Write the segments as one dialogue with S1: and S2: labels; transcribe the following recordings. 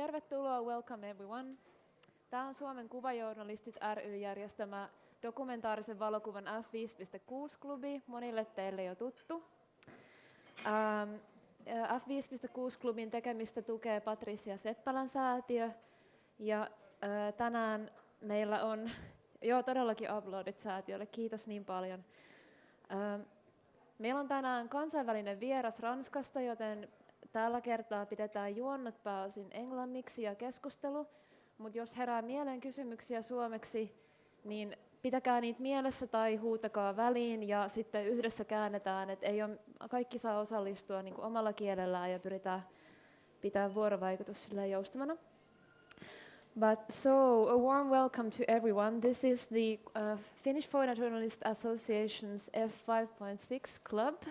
S1: Tervetuloa, welcome everyone. Tämä on Suomen Kuvajournalistit ry järjestämä dokumentaarisen valokuvan F5.6 klubi, monille teille jo tuttu. F5.6 klubin tekemistä tukee Patricia Seppälän säätiö ja tänään meillä on, todellakin uploadit säätiölle, kiitos niin paljon. Meillä on tänään kansainvälinen vieras Ranskasta, joten tällä kertaa pidetään juonnot pääosin englanniksi ja keskustelu, mutta jos herää mieleen kysymyksiä suomeksi, niin pitäkää niitä mielessä tai huutakaa väliin ja sitten yhdessä käännetään, että kaikki saa osallistua niin kuin omalla kielellään ja pyritään pitää vuorovaikutus silleen joustavana. But so, a warm welcome to everyone. This is the Finnish Photojournalist Association's F5.6 club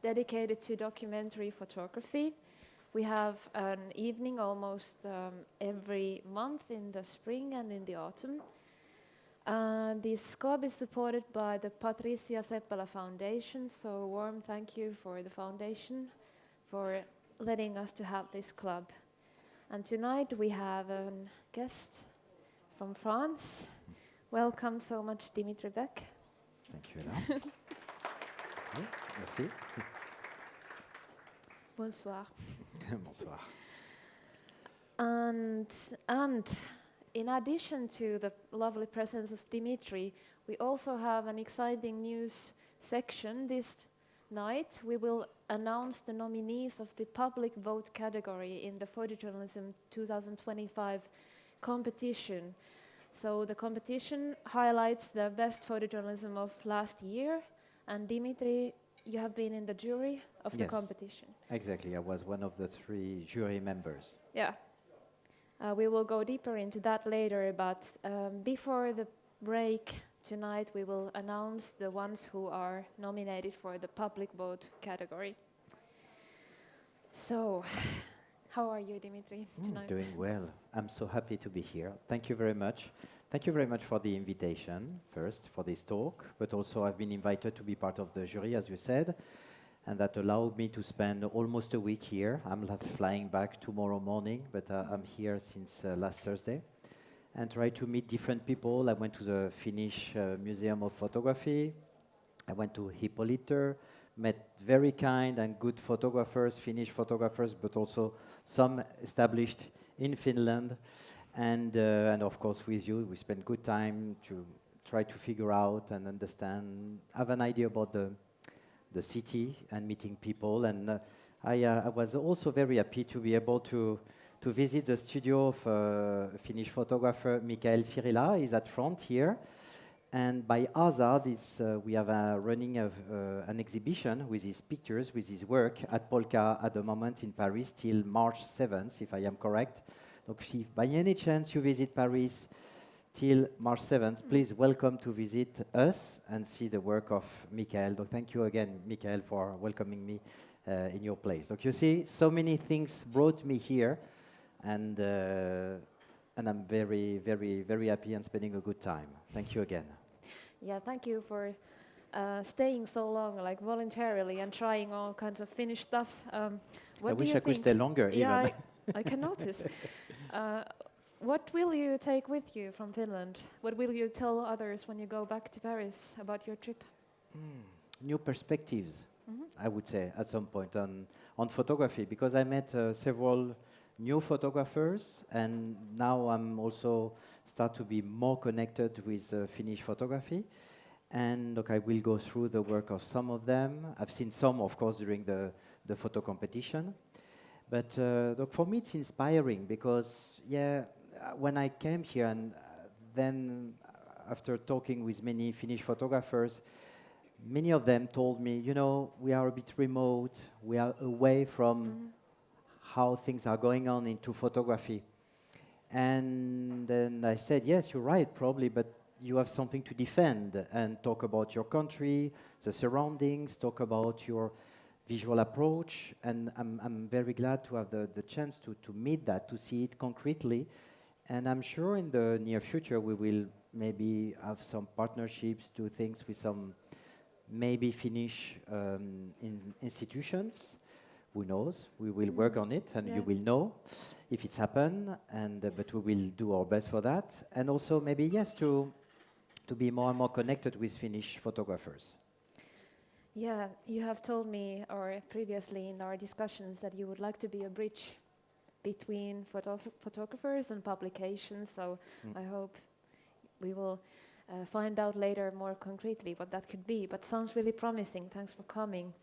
S1: dedicated to documentary photography. We have an evening almost every month in the spring and in the autumn. This club is supported by the Patricia Seppälä Foundation, so a warm thank you for the foundation for letting us to have this club. And tonight we have a guest from France. Welcome so much, Dimitri Beck.
S2: Thank you, Ella. Merci.
S1: Bonsoir.
S2: Bonsoir.
S1: And in addition to the lovely presence of Dimitri, we also have an exciting news section this night. We will announce the nominees of the public vote category in the Photojournalism 2025 competition. So the competition highlights the best photojournalism of last year, and Dimitri, you have been in the jury of the competition.
S2: Exactly, I was one of the 3 jury members.
S1: Yeah. We will go deeper into that later, but before the break tonight we will announce the ones who are nominated for the public vote category. So, how are you, Dimitri, tonight?
S2: Doing well. I'm so happy to be here. Thank you very much. Thank you very much for the invitation, first, for this talk, but also I've been invited to be part of the jury, as you said, and that allowed me to spend almost a week here. I'm flying back tomorrow morning, but I'm here since last Thursday, and try to meet different people. I went to the Finnish Museum of Photography. I went to Hippolyter, met very kind and good photographers, Finnish photographers, but also some established in Finland. And of course with you, we spent good time to try to figure out and understand, have an idea about the city and meeting people. And I was also very happy to be able to visit the studio of Finnish photographer Mikael Sirila. He's at front here. And by hazard, we have running an exhibition with his pictures, with his work at Polka at the moment in Paris till March 7th, if I am correct. So if by any chance you visit Paris till March 7th, please welcome to visit us and see the work of Mikael. So thank you again, Mikael, for welcoming me in your place. So you see, so many things brought me here, and I'm very, very, very happy and spending a good time. Thank you again.
S1: Yeah, thank you for staying so long, like voluntarily, and trying all kinds of Finnish stuff.
S2: I wish I could stay longer,
S1: yeah,
S2: even.
S1: I can notice. What will you take with you from Finland? What will you tell others when you go back to Paris about your trip?
S2: New perspectives, I would say, at some point on photography, because I met several new photographers, and now I'm also start to be more connected with Finnish photography. And I will go through the work of some of them. I've seen some, of course, during the photo competition. But for me, it's inspiring because, when I came here and then after talking with many Finnish photographers, many of them told me, we are a bit remote, we are away from how things are going on into photography. And then I said, yes, you're right, probably, but you have something to defend and talk about your country, the surroundings, talk about your visual approach. And I'm very glad to have the chance to meet that, to see it concretely. And I'm sure in the near future we will maybe have some partnerships, do things with some maybe Finnish institutions who knows? We will work on it, and you will know if it's happened. And but we will do our best for that. And also maybe yes to be more and more connected with Finnish photographers.
S1: Yeah, you have told me, or previously in our discussions, that you would like to be a bridge between photographers and publications. So I hope we will find out later more concretely what that could be. But sounds really promising. Thanks for coming.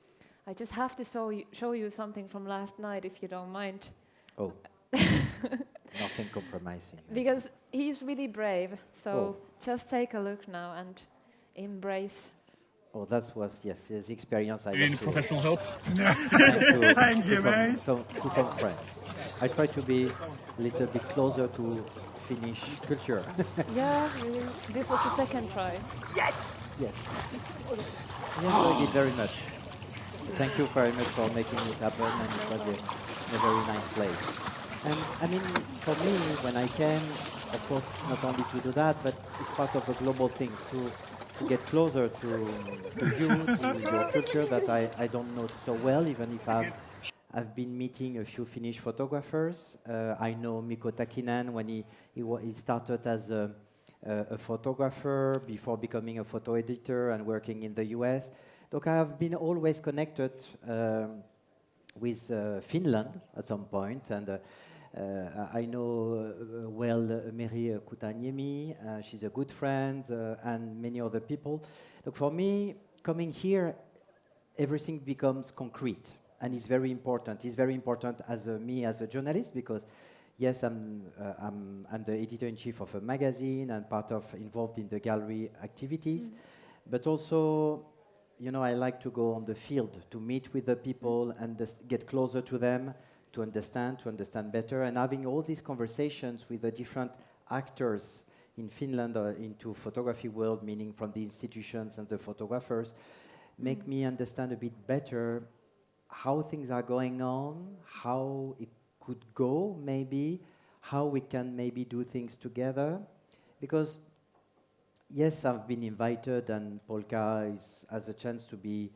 S1: I just have to show you something from last night, if you don't mind.
S2: Oh, nothing compromising.
S1: Because he's really brave. So just take a look now and embrace.
S2: Oh, that was his experience. I
S3: Any professional help?
S2: Thank you, mate. To some friends. I try to be a little bit closer to Finnish culture.
S1: Yeah, really. This was the second try.
S2: Yes. I enjoyed it very much. Thank you very much for making it happen, and it was a very nice place. And I mean, for me, when I came, of course, not only to do that, but it's part of the global things to get closer to you, to your culture that I don't know so well, even if I've been meeting a few Finnish photographers. I know Mikko Takinen when he started as a photographer before becoming a photo editor and working in the US. Look, I have been always connected with Finland at some point, and I know well Meri Kutaniemi, she's a good friend, and many other people. Look, for me, coming here, everything becomes concrete, and it's very important. It's very important as me as a journalist, because yes, I'm the editor-in-chief of a magazine and involved in the gallery activities, but also, you know, I like to go on the field to meet with the people and get closer to them, to understand better, and having all these conversations with the different actors in Finland or into photography world, meaning from the institutions and the photographers, make me understand a bit better how things are going on, how it could go maybe, how we can maybe do things together. Because yes, I've been invited, and Polka has a chance to be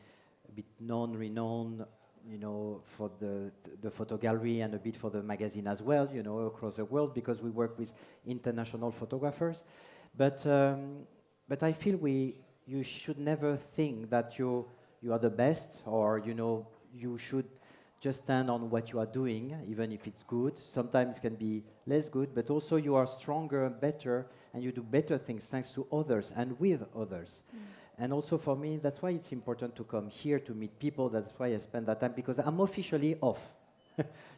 S2: a bit renowned, you know, for the photo gallery and a bit for the magazine as well, you know, across the world, because we work with international photographers. But I feel you should never think that you are the best, or, you know, you should just stand on what you are doing, even if it's good. Sometimes it can be less good, but also you are stronger, better, and you do better things thanks to others and with others. And also for me, that's why it's important to come here to meet people. That's why I spend that time, because I'm officially off.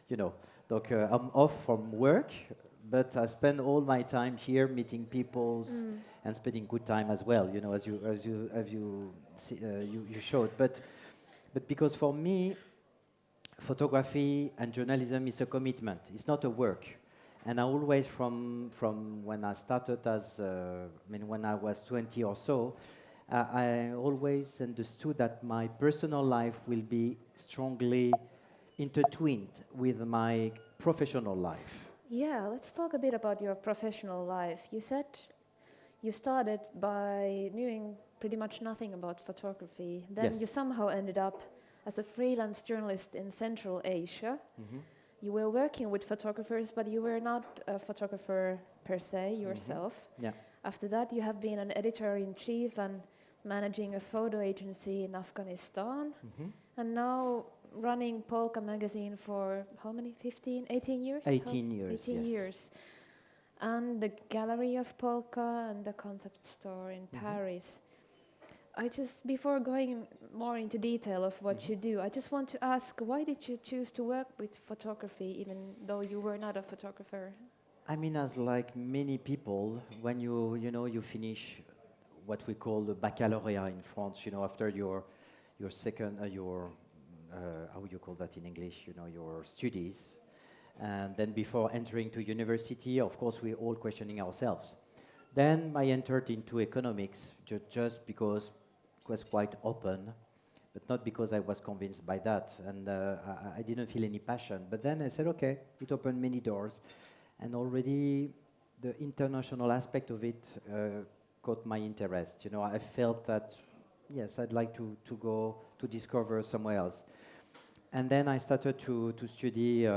S2: You know, donc I'm off from work, but I spend all my time here meeting people and spending good time as well. You know, as you showed. But because for me, photography and journalism is a commitment. It's not a work. And I always, from when I started when I was 20 or so, I always understood that my personal life will be strongly intertwined with my professional life.
S1: Yeah, let's talk a bit about your professional life. You said you started by knowing pretty much nothing about photography. Then you somehow ended up as a freelance journalist in Central Asia. You were working with photographers, but you were not a photographer per se yourself.
S2: Yeah.
S1: After that, you have been an editor-in-chief and managing a photo agency in Afghanistan. And now running Polka Magazine for how many? 18 years?
S2: 18 years,
S1: 18 years. And the Gallery of Polka and the concept store in Paris. Before going more into detail of what you do, I just want to ask, why did you choose to work with photography, even though you were not a photographer?
S2: I mean, as like many people, when you finish what we call the baccalaureate in France, you know, after your second, how would you call that in English? You know, your studies, and then before entering to university, of course, we're all questioning ourselves. Then I entered into economics just because it was quite open, but not because I was convinced by that, and I didn't feel any passion. But then I said, okay, it opened many doors, and already the international aspect of it caught my interest. You know, I felt that, yes, I'd like to go to discover somewhere else. And then I started to study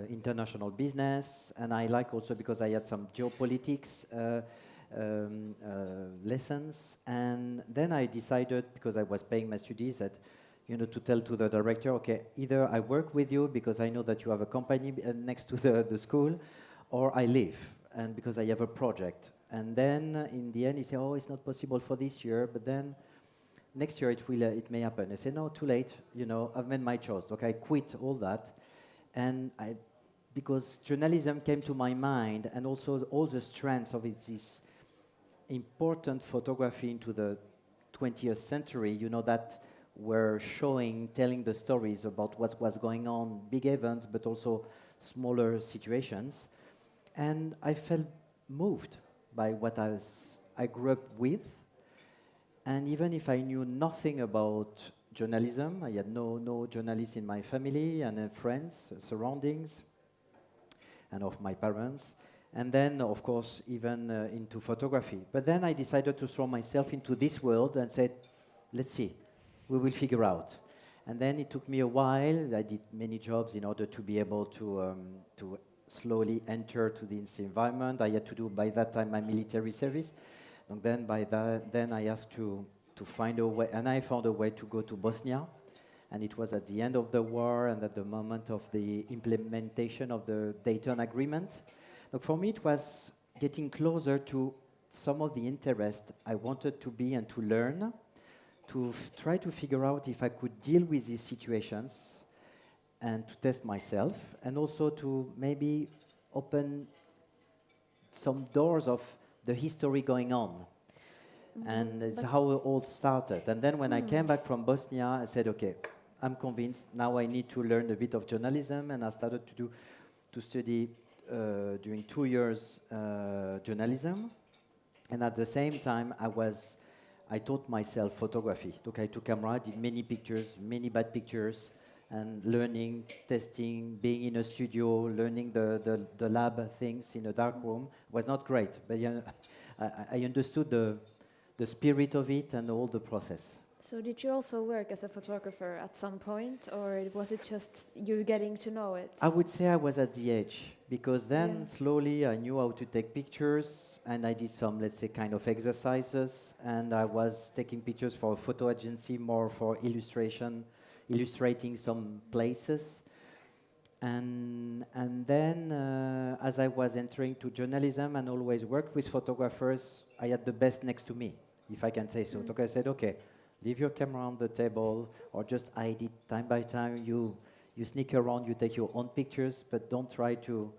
S2: international business, and I like also because I had some geopolitics lessons. And then I decided, because I was paying my studies, that to tell to the director, okay, either I work with you because I know that you have a company next to the school, or I leave, and because I have a project. And then in the end, he said, oh, it's not possible for this year, but then next year it may happen. I said, no, too late. I've made my choice. Okay, I quit all that, and because journalism came to my mind, and also all the strands of this important photography into the 20th century. That were telling the stories about what was going on, big events, but also smaller situations, and I felt moved by what I grew up with. And even if I knew nothing about journalism, I had no journalists in my family and friends, surroundings, and of my parents. And then, of course, even into photography. But then I decided to throw myself into this world and said, let's see, we will figure out. And then it took me a while. I did many jobs in order to be able to slowly enter to this environment. I had to do, by that time, my military service. And then then I asked to find a way, and I found a way to go to Bosnia. And it was at the end of the war and at the moment of the implementation of the Dayton Agreement. Look, for me, it was getting closer to some of the interest I wanted to be and to learn, to try to figure out if I could deal with these situations and to test myself, and also to maybe open some doors of the history going on. And it's how it all started. And then when I came back from Bosnia, I said, okay, I'm convinced now I need to learn a bit of journalism, and I started to study during 2 years journalism. And at the same time, I taught myself photography. I took camera, did many pictures, many bad pictures, and learning, testing, being in a studio, learning the lab things in a dark room was not great, but I understood the spirit of it and all the process.
S1: So did you also work as a photographer at some point, or was it just you getting to know it?
S2: I would say I was at the edge, because then slowly I knew how to take pictures, and I did some, let's say, kind of exercises, and I was taking pictures for a photo agency, more for illustrating some places. And then as I was entering to journalism and always worked with photographers, I had the best next to me, if I can say so. I said, okay, leave your camera on the table, or just hide it time by time. You sneak around, you take your own pictures, but don't try to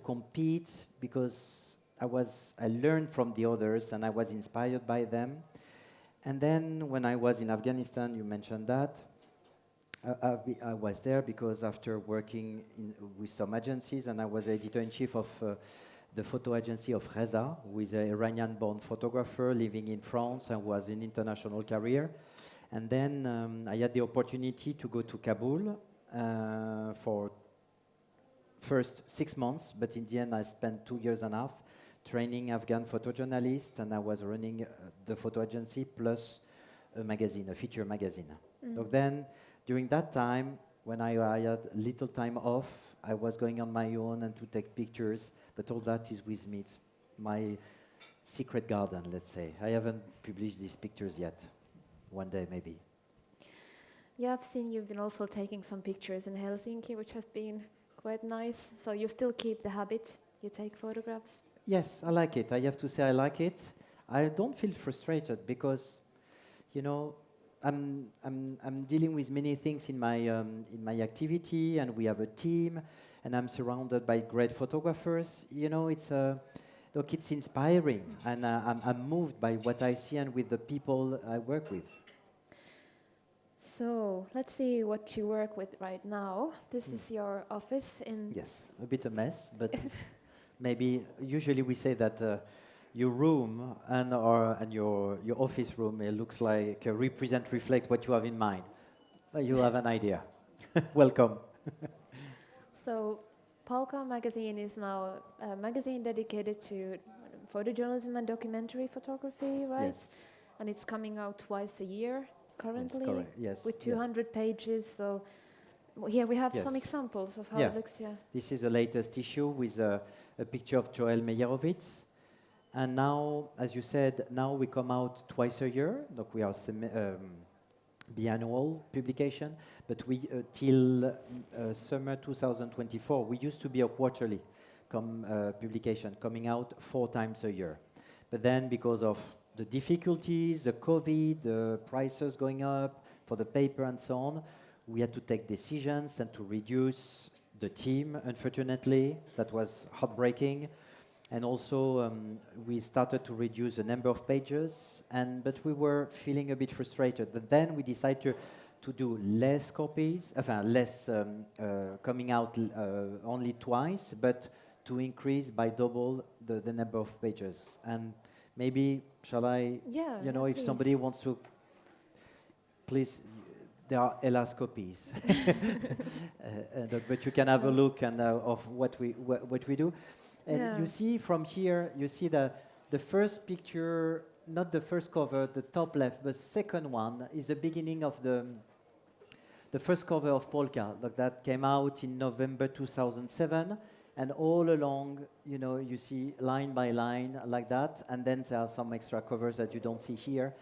S2: compete, because I learned from the others and I was inspired by them. And then when I was in Afghanistan, you mentioned that, I was there because after working with some agencies, and I was editor-in-chief of the photo agency of Reza, who is an Iranian-born photographer living in France and was in international career. And then I had the opportunity to go to Kabul for first 6 months, but in the end I spent 2 years and a half training Afghan photojournalists, and I was running the photo agency plus a magazine, a feature magazine. So then, during that time, when I had little time off, I was going on my own and to take pictures, but all that is with me. It's my secret garden, let's say. I haven't published these pictures yet. One day, maybe.
S1: Yeah, I've seen you've been also taking some pictures in Helsinki, which have been quite nice. So you still keep the habit? You take photographs?
S2: Yes, I like it. I have to say I like it. I don't feel frustrated because, I'm dealing with many things in my activity, and we have a team, and I'm surrounded by great photographers. It's inspiring, and I'm moved by what I see and with the people I work with.
S1: So let's see what you work with right now. This is your office in...
S2: Yes, a bit a mess, but maybe usually we say that your room and your office room, it looks like reflect what you have in mind. You have an idea. Welcome.
S1: So Polka Magazine is now a magazine dedicated to photojournalism and documentary photography, right?
S2: Yes.
S1: And it's coming out twice a year, currently,
S2: correct. Yes,
S1: with
S2: yes.
S1: 200 pages. So here we have
S2: Yes.
S1: some examples of how
S2: Yeah.
S1: it looks. Yeah.
S2: This is the latest issue with a picture of Joel Meyerowitz. And now, as you said, now we come out twice a year. Donc we are biannual publication, but we till summer 2024, we used to be a quarterly publication, coming out 4 times a year. But then, because of the difficulties, the COVID, the prices going up for the paper and so on, we had to take decisions and to reduce the team, unfortunately. That was heartbreaking. And also, we started to reduce the number of pages, but we were feeling a bit frustrated. But then we decided to do less copies, less coming out only twice, but to increase by double the number of pages. And maybe, shall I,
S1: Yeah,
S2: if
S1: please.
S2: somebody wants to, please, there are Ella's copies. But you can have a look of what we do. And you see from here, you see the first picture, not the first cover, the top left, but second one is the beginning of the first cover of Polka. That came out in November 2007. And all along, you see line by line like that. And then there are some extra covers that you don't see here.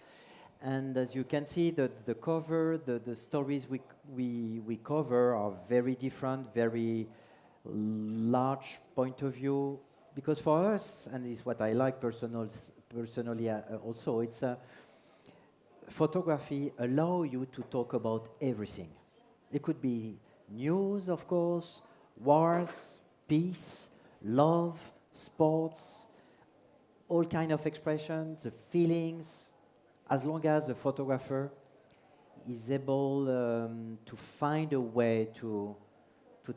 S2: And as you can see, the cover, the stories we cover are very different, very large point of view, because for us, and this is what I like personally also, it's photography allow you to talk about everything. It could be news, of course, wars, peace, love, sports, all kind of expressions, the feelings, as long as the photographer is able to find a way to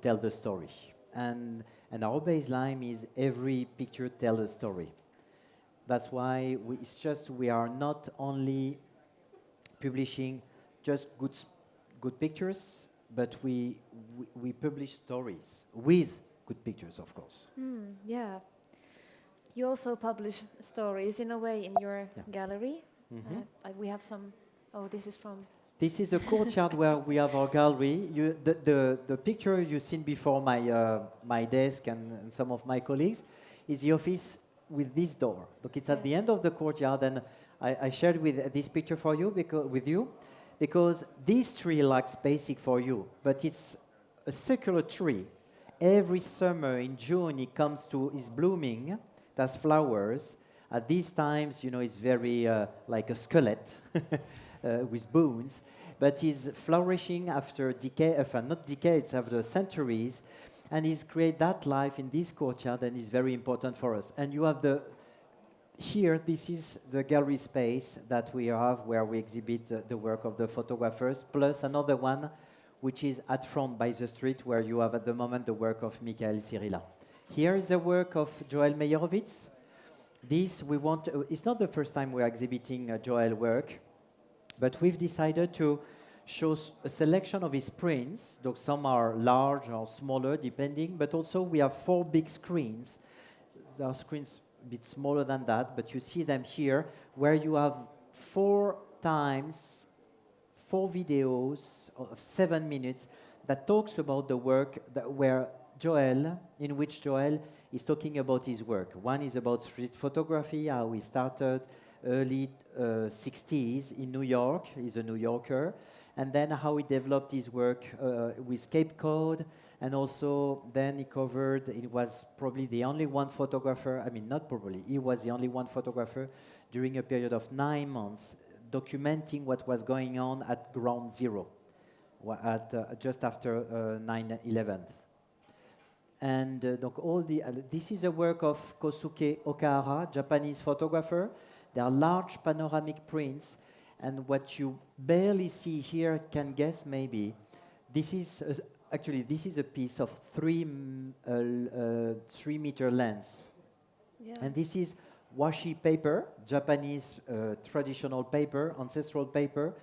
S2: tell the story. And our baseline is every picture tells a story. That's why we are not only publishing just good pictures, but we publish stories with good pictures, of course.
S1: Yeah. You also publish stories in a way in your gallery. We have some. Oh, this is from.
S2: This is a courtyard where we have our gallery. The picture you've seen before my desk and some of my colleagues is the office with this door. Look, it's at the end of the courtyard, and I shared this picture for you because this tree looks basic for you, but it's a circular tree. Every summer in June is blooming. It has flowers. At these times, it's very like a skeleton. With bones, but is flourishing after not decades, after centuries, and is create that life in this courtyard, and is very important for us. And you have here, this is the gallery space that we have where we exhibit the work of the photographers, plus another one which is at front by the street where you have at the moment the work of Michael Cyrilla. Here is the work of Joel Meyerowitz. It's not the first time we're exhibiting Joel work, but we've decided to show a selection of his prints. Though some are large or smaller, depending, but also we have 4 big screens. There are screens a bit smaller than that, but you see them here, where you have 4 videos of 7 minutes that talks about the work in which Joel is talking about his work. One is about street photography, how he started, early 60s in New York. He's a New Yorker. And then how he developed his work with Cape Cod. And also then he was probably the only one photographer, not probably, he was the only one photographer during a period of 9 months documenting what was going on at Ground Zero, just after 9/11. And this is a work of Kosuke Okahara, Japanese photographer. There are large panoramic prints, and what you barely see here can guess maybe. This is a piece of 3-meter length, and this is washi paper, Japanese traditional paper, ancestral paper,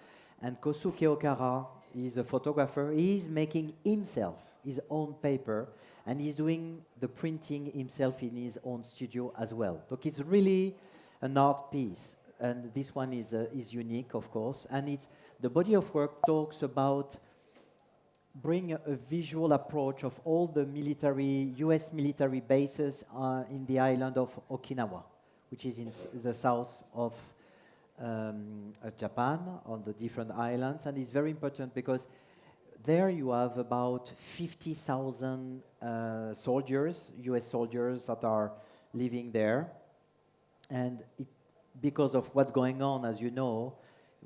S2: and Kosuke Okahara is a photographer. He is making himself his own paper, and he's doing the printing himself in his own studio as well. Look, it's really an art piece. and this one is unique, of course. And it's the body of work talks about bring a visual approach of all the U.S. military bases in the island of Okinawa, which is in the south of Japan, on the different islands. And it's very important because there you have about 50,000 soldiers, U.S. soldiers that are living there. And because of what's going on, as you know,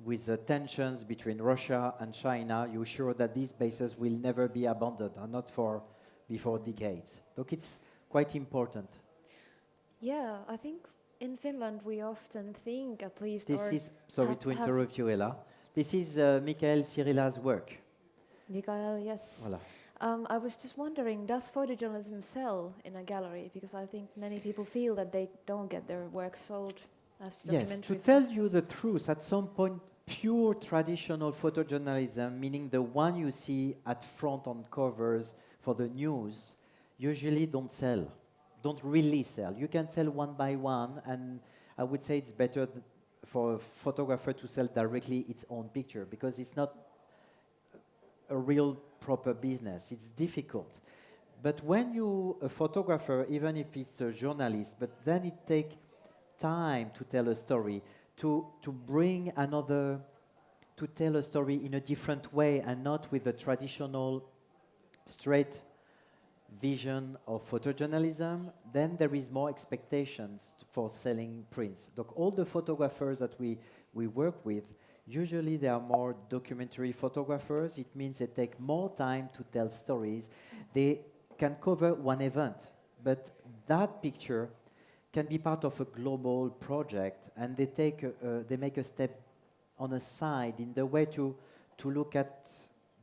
S2: with the tensions between Russia and China, you're sure that these bases will never be abandoned, and not for before decades. Look, it's quite important.
S1: Yeah, I think in Finland we often think, at least,
S2: This is, sorry to interrupt you, Ella. This is Mikael Cyrila's work.
S1: Mikael, yes.
S2: Voilà.
S1: I was just wondering, does photojournalism sell in a gallery? Because I think many people feel that they don't get their work sold as documentary.
S2: Yes, to tell you the truth, at some point, pure traditional photojournalism, meaning the one you see at front on covers for the news, usually don't really sell. You can sell one by one, and I would say it's better for a photographer to sell directly its own picture, because it's not a real proper business. It's difficult. But when you, a photographer, even if it's a journalist, but then it takes time to tell a story, to bring another, to tell a story in a different way and not with the traditional straight vision of photojournalism, then there is more expectations for selling prints. Look, all the photographers that we work with, usually they are more documentary photographers. It means they take more time to tell stories. They can cover one event, but that picture can be part of a global project, and they make a step on a side in the way to look at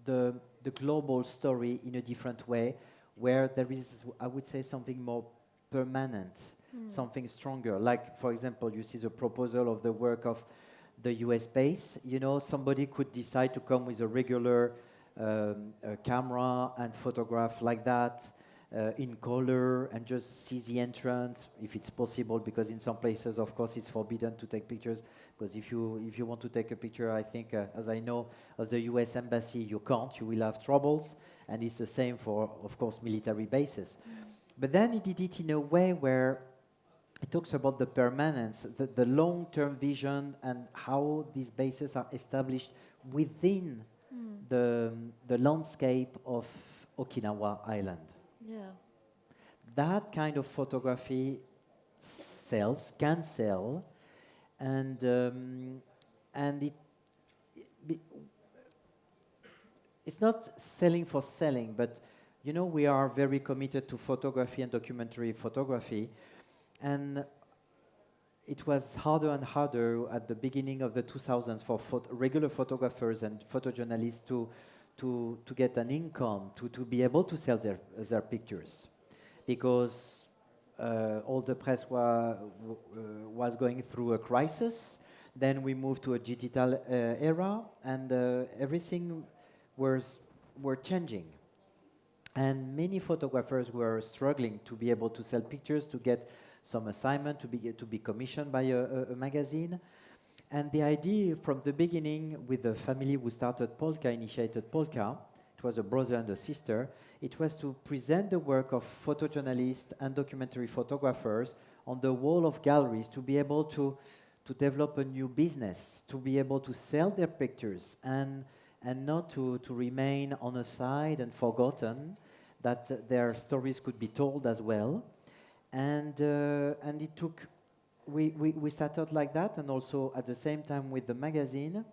S2: the global story in a different way, where there is, I would say, something more permanent, something stronger. Like, for example, you see the proposal of the work of the US base. You know, somebody could decide to come with a regular camera and photograph like that in color and just see the entrance, if it's possible, because in some places, of course, it's forbidden to take pictures. Because if you want to take a picture, I think, as I know, of the US embassy, you can't. You will have troubles. And it's the same for, of course, military bases. But then he did it in a way where it talks about the permanence, the long-term vision, and how these bases are established within the landscape of Okinawa Island.
S1: Yeah.
S2: That kind of photography can sell, and it's not selling for selling, but you know, we are very committed to photography and documentary photography, and it was harder and harder at the beginning of the 2000s for regular photographers and photojournalists to get an income, to be able to sell their pictures, because all the press was going through a crisis. Then we moved to a digital era, and everything were changing. And many photographers were struggling to be able to sell pictures, to get some assignment, to be commissioned by a magazine. And the idea from the beginning, with the family who started Polka, initiated Polka, it was a brother and a sister, it was to present the work of photojournalists and documentary photographers on the wall of galleries, to be able to develop a new business, to be able to sell their pictures, and not to remain on a side and forgotten, that their stories could be told as well. And it took, we started like that, and also at the same time with the magazine,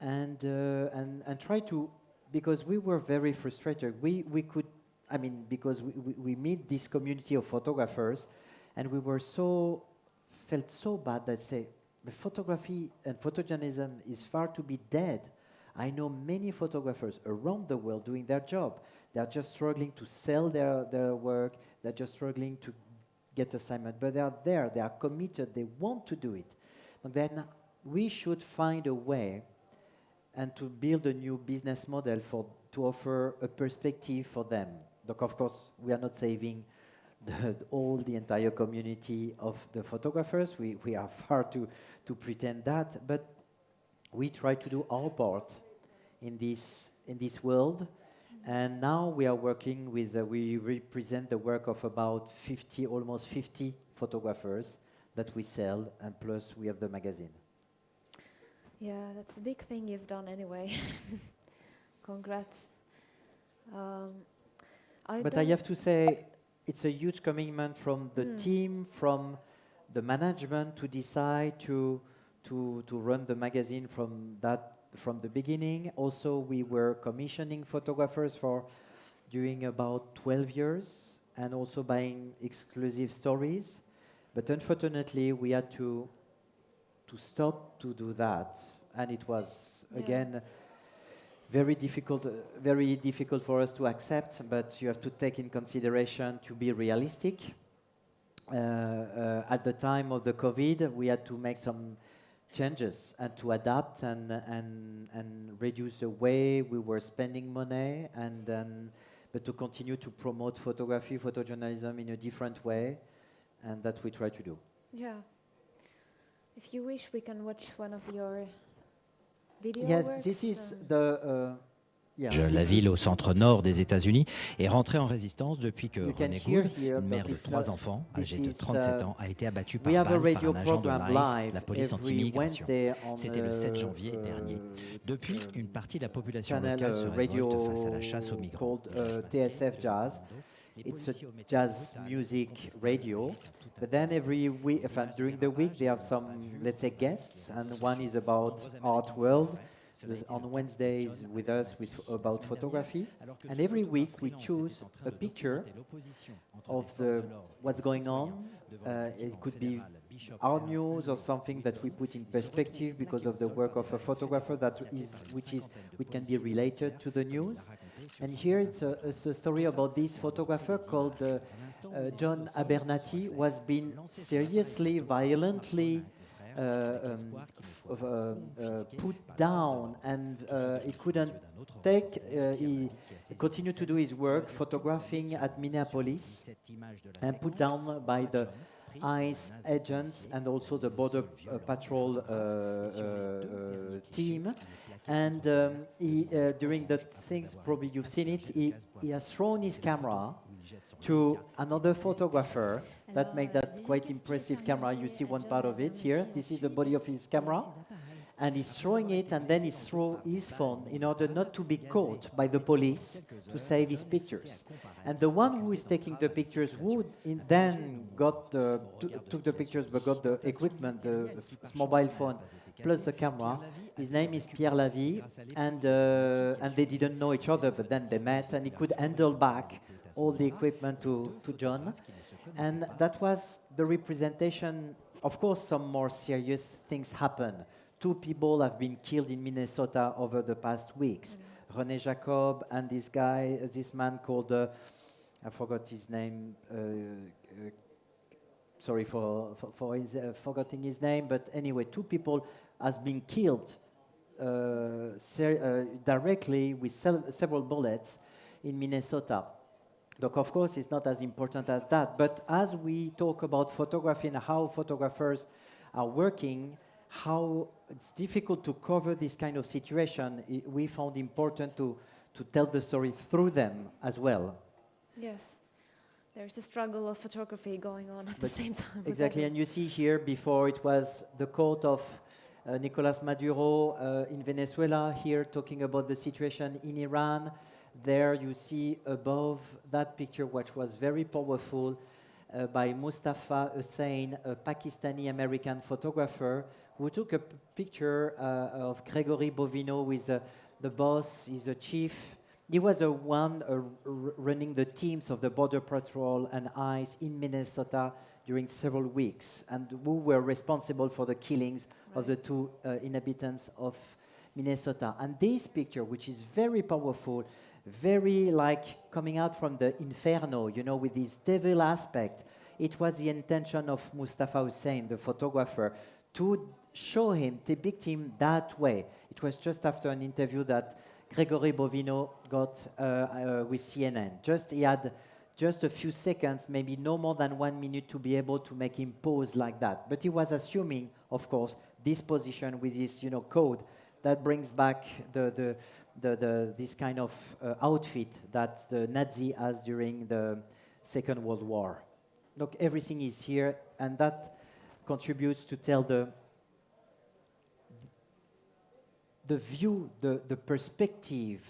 S2: and try to, because we were very frustrated. We could, I mean, because we meet this community of photographers, and we were felt so bad that say, the photography and photojournalism is far to be dead. I know many photographers around the world doing their job. They are just struggling to sell their work. They're just struggling to get assignment. But they are there. They are committed. They want to do it. And then we should find a way and to build a new business model to offer a perspective for them. Look, of course, we are not saving all the entire community of the photographers. We are far to pretend that, but we try to do our part in this world. And now we are working with, we represent the work of about 50, almost 50 photographers that we sell, and plus we have the magazine.
S1: Yeah, that's a big thing you've done anyway. Congrats.
S2: But I have to say, it's a huge commitment from the team, from the management to decide to run the magazine from the beginning. Also, we were commissioning photographers for during about 12 years, and also buying exclusive stories. But unfortunately, we had to stop to do that, and it was again very difficult for us to accept. But you have to take in consideration to be realistic. At the time of the COVID, we had to make some changes and to adapt and reduce the way we were spending money, but to continue to promote photography, photojournalism in a different way, and that we try to do.
S1: Yeah. If you wish, we can watch one of your video
S2: Yes,
S1: works.
S2: this is the.
S3: La ville au centre nord des États-Unis est rentrée en résistance depuis que
S2: You can
S3: René
S2: hear
S3: Gould,
S2: here
S3: une mère
S2: that
S3: de
S2: it's
S3: 3
S2: not-
S3: enfants,
S2: this
S3: âgée de
S2: is,
S3: 37 ans, a été abattue par
S2: We have a
S3: balle par
S2: radio
S3: un agent de
S2: program
S3: l'ICE,
S2: live
S3: la police
S2: every
S3: anti-immigration.
S2: Wednesday on
S3: C'était le 7 janvier dernier. Depuis, une partie de la population
S2: channel
S3: locale se
S2: radio
S3: révolte face à la chasse aux migrants.
S2: called TSF Jazz. It's a jazz music radio, but then every week, during the week, they have some, let's say, guests, and one is about art world. On Wednesdays with us about photography, and every week we choose a picture of what's going on. It could be our news or something that we put in perspective because of the work of a photographer which can be related to the news. And here it's a story about this photographer called John Abernathy, who has been seriously, violently put down, and he couldn't take. He continued to do his work, photographing at Minneapolis, and put down by the ICE agents and also the border patrol team. And during the things, probably you've seen it, he has thrown his camera to another photographer. That makes that quite impressive camera. You see one part of it here. This is the body of his camera. And he's throwing it, and then he threw his phone in order not to be caught by the police to save his pictures. And the one who is taking the pictures then took the pictures but got the equipment, the mobile phone plus the camera. His name is Pierre Lavie, and they didn't know each other, but then they met, and he could handle back all the equipment to John. And that was the representation. Of course, some more serious things happen. 2 people have been killed in Minnesota over the past weeks. René Jacob and this man called, I forgot his name, sorry for forgetting his name, but anyway, 2 people has been killed directly with several bullets in Minnesota. Look, of course, it's not as important as that, but as we talk about photography and how photographers are working, how it's difficult to cover this kind of situation, we found important to tell the story through them as well.
S1: Yes. There's a struggle of photography going on at the same time.
S2: Exactly, and you see here, before it was the quote of Nicolas Maduro in Venezuela, here talking about the situation in Iran. There you see above that picture, which was very powerful, by Mustafa Hussain, a Pakistani-American photographer, who took a picture of Gregory Bovino with the boss, he's a chief. He was the one running the teams of the Border Patrol and ICE in Minnesota during several weeks, and who were responsible for the killings of the 2 inhabitants of Minnesota. And this picture, which is very powerful, very like coming out from the inferno, with this devil aspect, it was the intention of Mustafa Hussain, the photographer, to show him, depict him that way. It was just after an interview that Gregory Bovino got with CNN. Just he had just a few seconds, maybe no more than 1 minute, to be able to make him pose like that. But he was assuming, of course, this position with this, code that brings back this kind of outfit that the Nazi has during the Second World War. Look, everything is here, and that contributes to tell the view, the perspective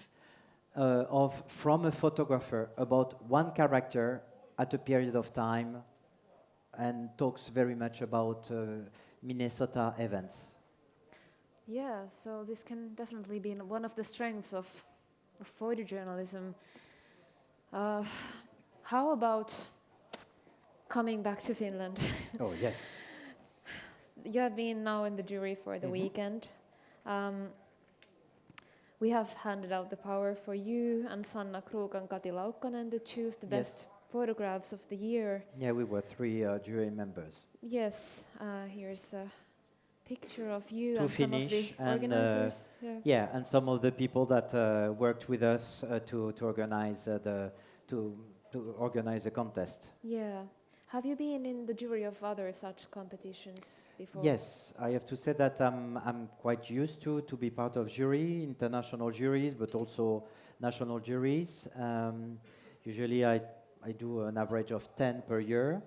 S2: from a photographer about one character at a period of time, and talks very much about Minnesota events.
S1: Yeah, so this can definitely be one of the strengths of photojournalism. How about coming back to Finland?
S2: Oh, yes.
S1: You have been now in the jury for the weekend. We have handed out the power for you and Sanna Krug and Kati Laukkanen to choose the best photographs of the year.
S2: Yeah, we were 3 jury members.
S1: Yes, here's a picture of you
S2: To
S1: and some of
S2: finish,
S1: the
S2: and
S1: organizers.
S2: yeah, and some of the people that worked with us to organize the contest.
S1: Yeah. Have you been in the jury of other such competitions before?
S2: Yes, I have to say that I'm quite used to be part of jury, international juries, but also national juries. Usually I do an average of 10 per year,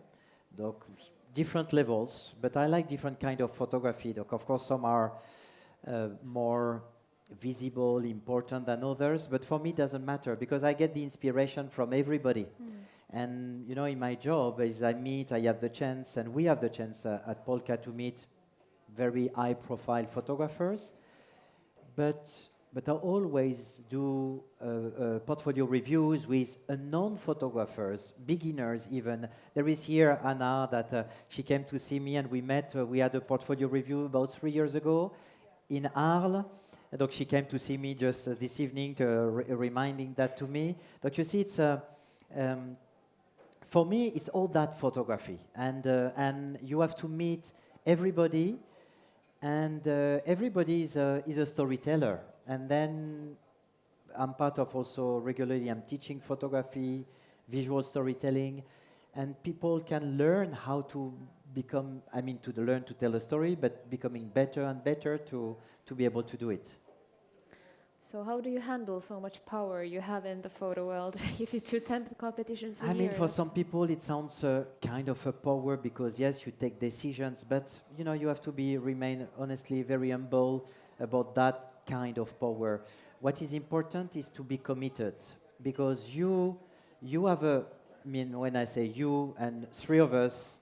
S2: different levels, but I like different kind of photography. Of course, some are more visible, important than others, but for me it doesn't matter, because I get the inspiration from everybody. And in my job, as I have the chance, and we have the chance at Polka to meet very high-profile photographers. But I always do portfolio reviews with unknown photographers, beginners even. There is here Anna that she came to see me, and we met. We had a portfolio review about 3 years ago in Arles. And she came to see me just this evening, reminding that to me. You see, it's for me, it's all that photography, and you have to meet everybody, and everybody is a storyteller. And then I'm part of also regularly. I'm teaching photography, visual storytelling, and people can learn how to become. To learn to tell a story, but becoming better and better to be able to do it.
S1: So how do you handle so much power you have in the photo world if you do 10 competitions a year?
S2: For some people it sounds kind of a power, because yes, you take decisions, but you have to remain honestly very humble about that kind of power. What is important is to be committed, because you have when I say you and 3 of us,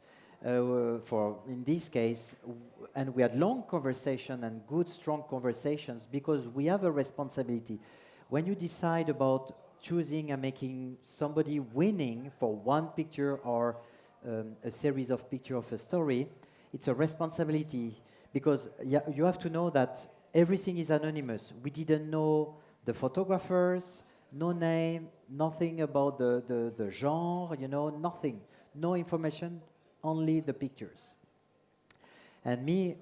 S2: for in this case, and we had long conversation and good, strong conversations, because we have a responsibility. When you decide about choosing and making somebody winning for one picture or a series of pictures of a story, it's a responsibility, because you have to know that everything is anonymous. We didn't know the photographers, no name, nothing about the genre, nothing, no information, only the pictures. And me,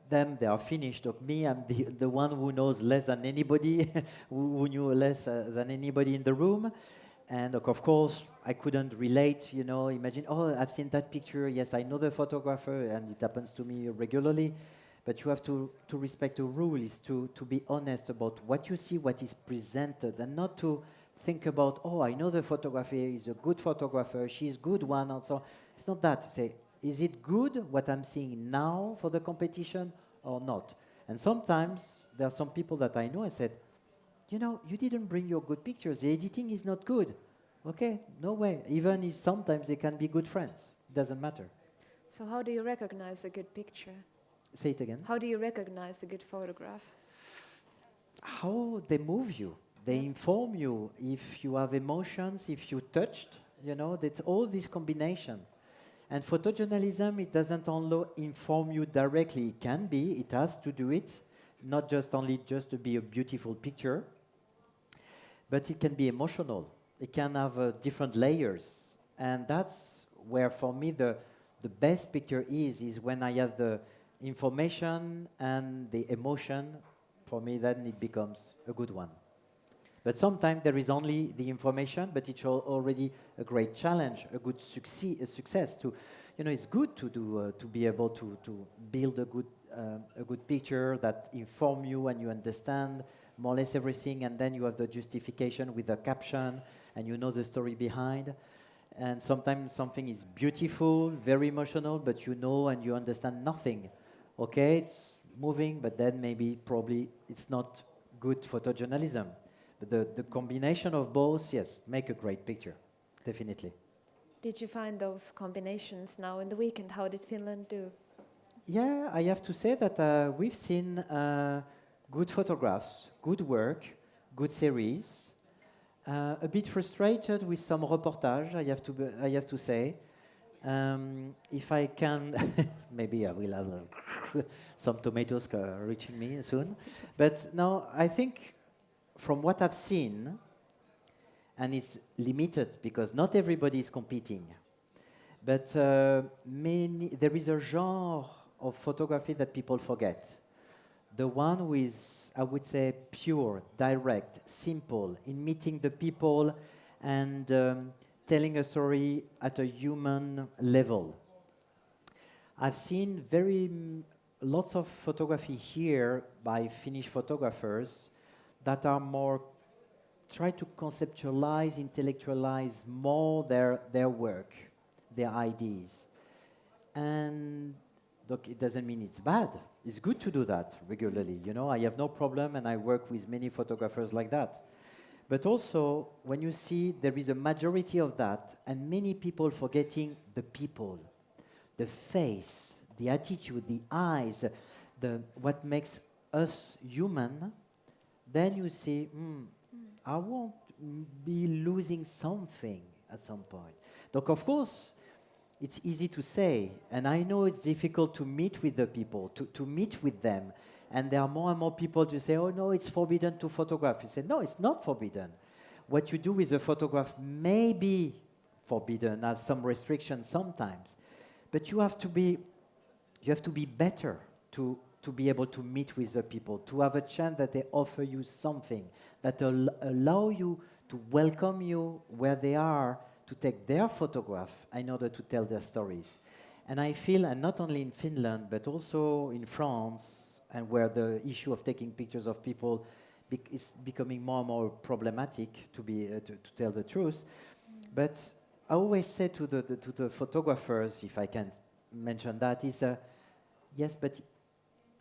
S2: them, they are finished. Me, I'm the one who knows less than anybody, who knew less than anybody in the room. And of course, I couldn't relate, imagine, oh, I've seen that picture, yes, I know the photographer, and it happens to me regularly. But you have to respect the rule, is to be honest about what you see, what is presented, and not to think about, oh, I know the photographer is a good photographer, she's good one, and so. It's not that. Say, is it good what I'm seeing now for the competition or not? And sometimes there are some people that I know, I said, you didn't bring your good pictures, the editing is not good. Okay, no way. Even if sometimes they can be good friends, it doesn't matter.
S1: So how do you recognize a good picture?
S2: Say it again.
S1: How do you recognize the good photograph?
S2: How they move you. They inform you if you have emotions, if you touched, that's all this combination. And photojournalism, it doesn't only inform you directly. It can be, it has to do it, not just to be a beautiful picture, but it can be emotional. It can have different layers. And that's where, for me, the best picture is when I have the information and the emotion. For me, then it becomes a good one. But sometimes there is only the information, but it's already a great challenge, a good success. It's good to do to be able to build a good picture that inform you and you understand more or less everything, and then you have the justification with the caption, and you know the story behind. And sometimes something is beautiful, very emotional, but you know and you understand nothing. Okay, it's moving, but then probably it's not good photojournalism. But the combination of both, yes, make a great picture, definitely.
S1: Did you find those combinations now in the weekend? How did Finland do?
S2: Yeah, I have to say that we've seen good photographs, good work, good series. A bit frustrated with some reportage, I have to say. If I can, maybe I will have some tomatoes reaching me soon. But no, I think from what I've seen, and it's limited because not everybody is competing, but there is a genre of photography that people forget. The one with, I would say, pure, direct, simple, in meeting the people and telling a story at a human level. I've seen lots of photography here by Finnish photographers that are more try to conceptualize, intellectualize more their work, their ideas. And look, it doesn't mean it's bad. It's good to do that regularly. I have no problem, and I work with many photographers like that. But also, when you see there is a majority of that, and many people forgetting the people, the face, the attitude, the eyes, what makes us human, then you see, I won't be losing something at some point. Look, of course, it's easy to say, and I know it's difficult to meet with the people, to meet with them. And there are more and more people to say, oh no, it's forbidden to photograph. You say, no, it's not forbidden. What you do with a photograph may be forbidden, have some restrictions sometimes, but you have to be better to be able to meet with the people, to have a chance that they offer you something, that allow you to welcome you where they are, to take their photograph in order to tell their stories. And I feel, and not only in Finland, but also in France, and where the issue of taking pictures of people is becoming more and more problematic, to tell the truth. But I always say to the photographers, if I can mention that, is yes, but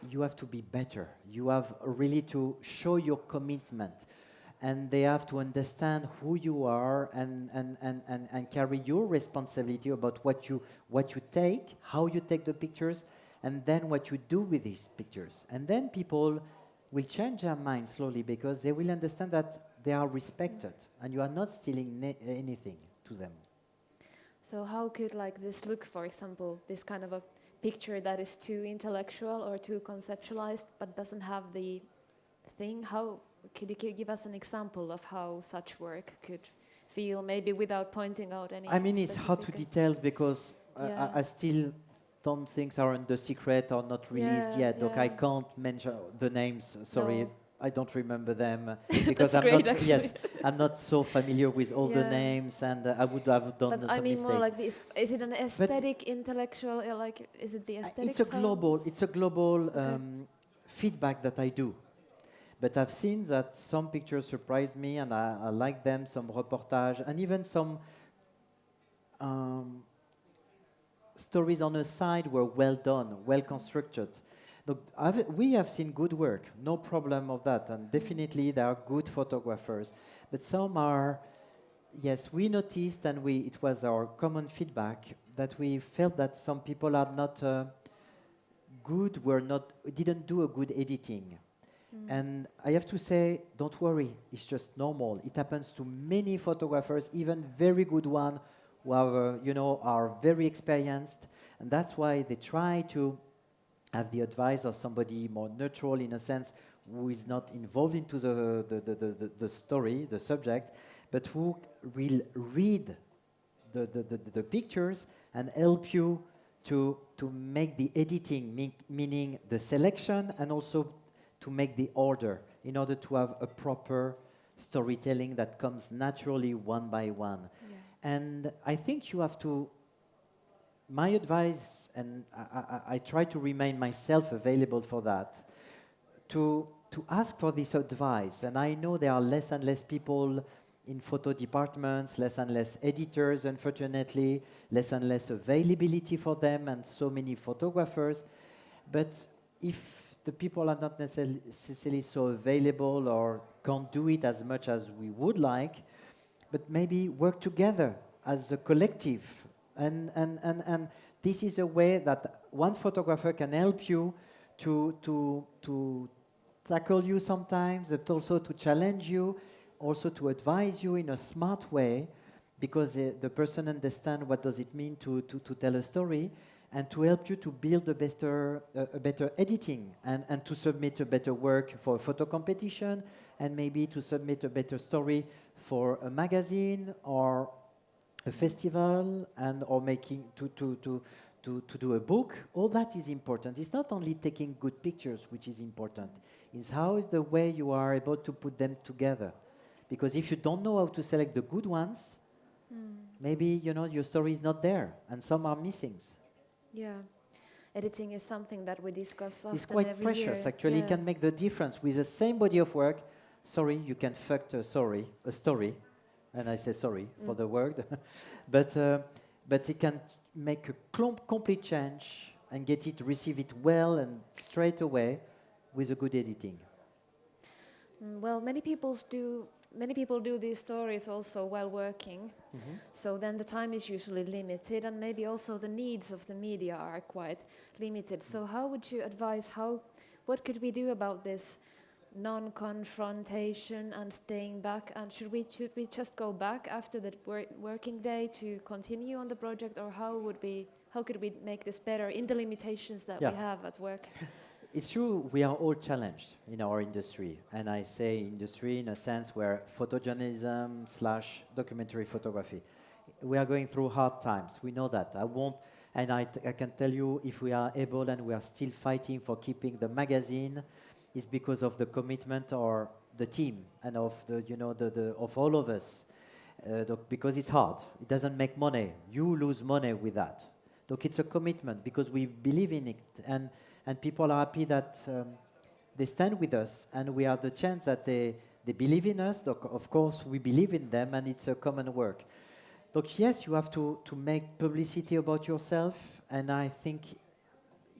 S2: you have to be better. You have really to show your commitment, and they have to understand who you are and carry your responsibility about what you take, how you take the pictures, and then what you do with these pictures. And then people will change their mind slowly because they will understand that they are respected and you are not stealing anything to them.
S1: So how could this look, for example, this kind of a picture that is too intellectual or too conceptualized but doesn't have the thing? How could you give us an example of how such work could feel, maybe without pointing out any?
S2: I mean, it's hard to detail because I still some things are under secret or not released yet. Look, I can't mention the names. Sorry, no. I don't remember them because I'm not so familiar with all the names, and I would have done some mistakes. But I mean, more like this: is it an aesthetic, intellectual? Is it the aesthetic? It's a global feedback that I do. But I've seen that some pictures surprised me, and I like them. Some reportage, and even some stories on the side were well done, well constructed. Look, we have seen good work, no problem of that, and definitely there are good photographers. But some are, yes, we noticed, and it was our common feedback that we felt that some people are not didn't do a good editing. And I have to say, don't worry, it's just normal. It happens to many photographers, even very good ones, who are very experienced, and that's why they try to have the advice of somebody more neutral in a sense, who is not involved into the story, the subject, but who will read the pictures and help you to make the editing, meaning the selection, and also to make the order in order to have a proper storytelling that comes naturally one by one.
S1: Yeah.
S2: And I think you have to, my advice, and I try to remain myself available for that, to ask for this advice. And I know there are less and less people in photo departments, less and less editors, unfortunately, less and less availability for them, and so many photographers. But if the people are not necessarily so available or can't do it as much as we would like, but maybe work together as a collective. And this is a way that one photographer can help you to tackle you sometimes, but also to challenge you, also to advise you in a smart way, because the person understands what does it mean to tell a story, and to help you to build a better editing, and to submit a better work for a photo competition, and maybe to submit a better story for a magazine or a festival, and or making to do a book. All that is important. It's not only taking good pictures which is important. It's how the way you are able to put them together. Because if you don't know how to select the good ones, maybe your story is not there, and some are missing.
S1: Yeah, editing is something that we discuss often.
S2: It's quite
S1: every
S2: precious,
S1: year.
S2: actually.
S1: Yeah.
S2: It can make the difference with the same body of work. Sorry, you can fuck a story, and I say sorry for the word, but it can make a complete change and receive it well and straight away with a good editing.
S1: Well, many people do these stories also while working. So then the time is usually limited, and maybe also the needs of the media are quite limited. So how would you advise, what could we do about this non-confrontation and staying back? And should we just go back after the working day to continue on the project, or how could we make this better in the limitations that we have at work?
S2: It's true, we are all challenged in our industry, and I say industry in a sense where photojournalism / documentary photography, we are going through hard times. We know that. I can tell you, if we are able and we are still fighting for keeping the magazine, it's because of the commitment of the team and of of all of us. Because it's hard. It doesn't make money. You lose money with that. Look, it's a commitment because we believe in it, and people are happy that they stand with us, and we are the chance that they believe in us. Of course, we believe in them, and it's a common work. Look, yes, you have to make publicity about yourself, and I think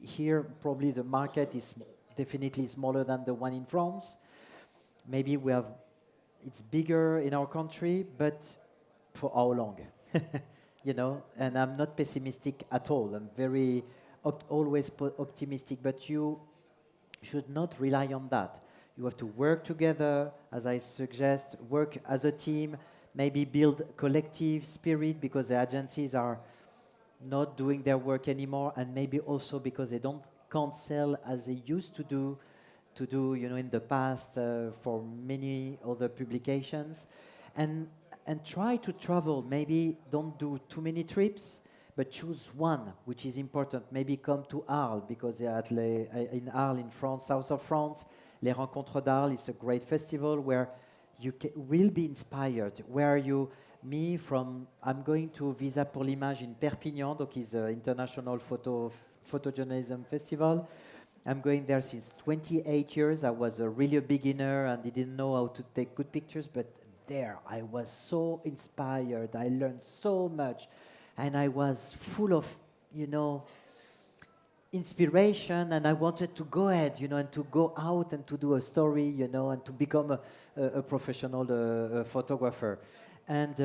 S2: here probably the market is definitely smaller than the one in France. Maybe it's bigger in our country, but for how long? And I'm not pessimistic at all. I'm very always optimistic, but you should not rely on that. You have to work together, as I suggest, work as a team, maybe build collective spirit, because the agencies are not doing their work anymore, and maybe also because they can't sell as they used to do in the past for many other publications. And try to travel. Maybe don't do too many trips, but choose one which is important. Maybe come to Arles, because in Arles in France, south of France, Les Rencontres d'Arles is a great festival where you will be inspired. I'm going to Visa pour l'Image in Perpignan, donc is an international photojournalism festival. I'm going there since 28 years. I was really a beginner and didn't know how to take good pictures, but there I was so inspired. I learned so much, and I was full of, inspiration, and I wanted to go ahead, and to go out and to do a story, and to become a professional photographer. And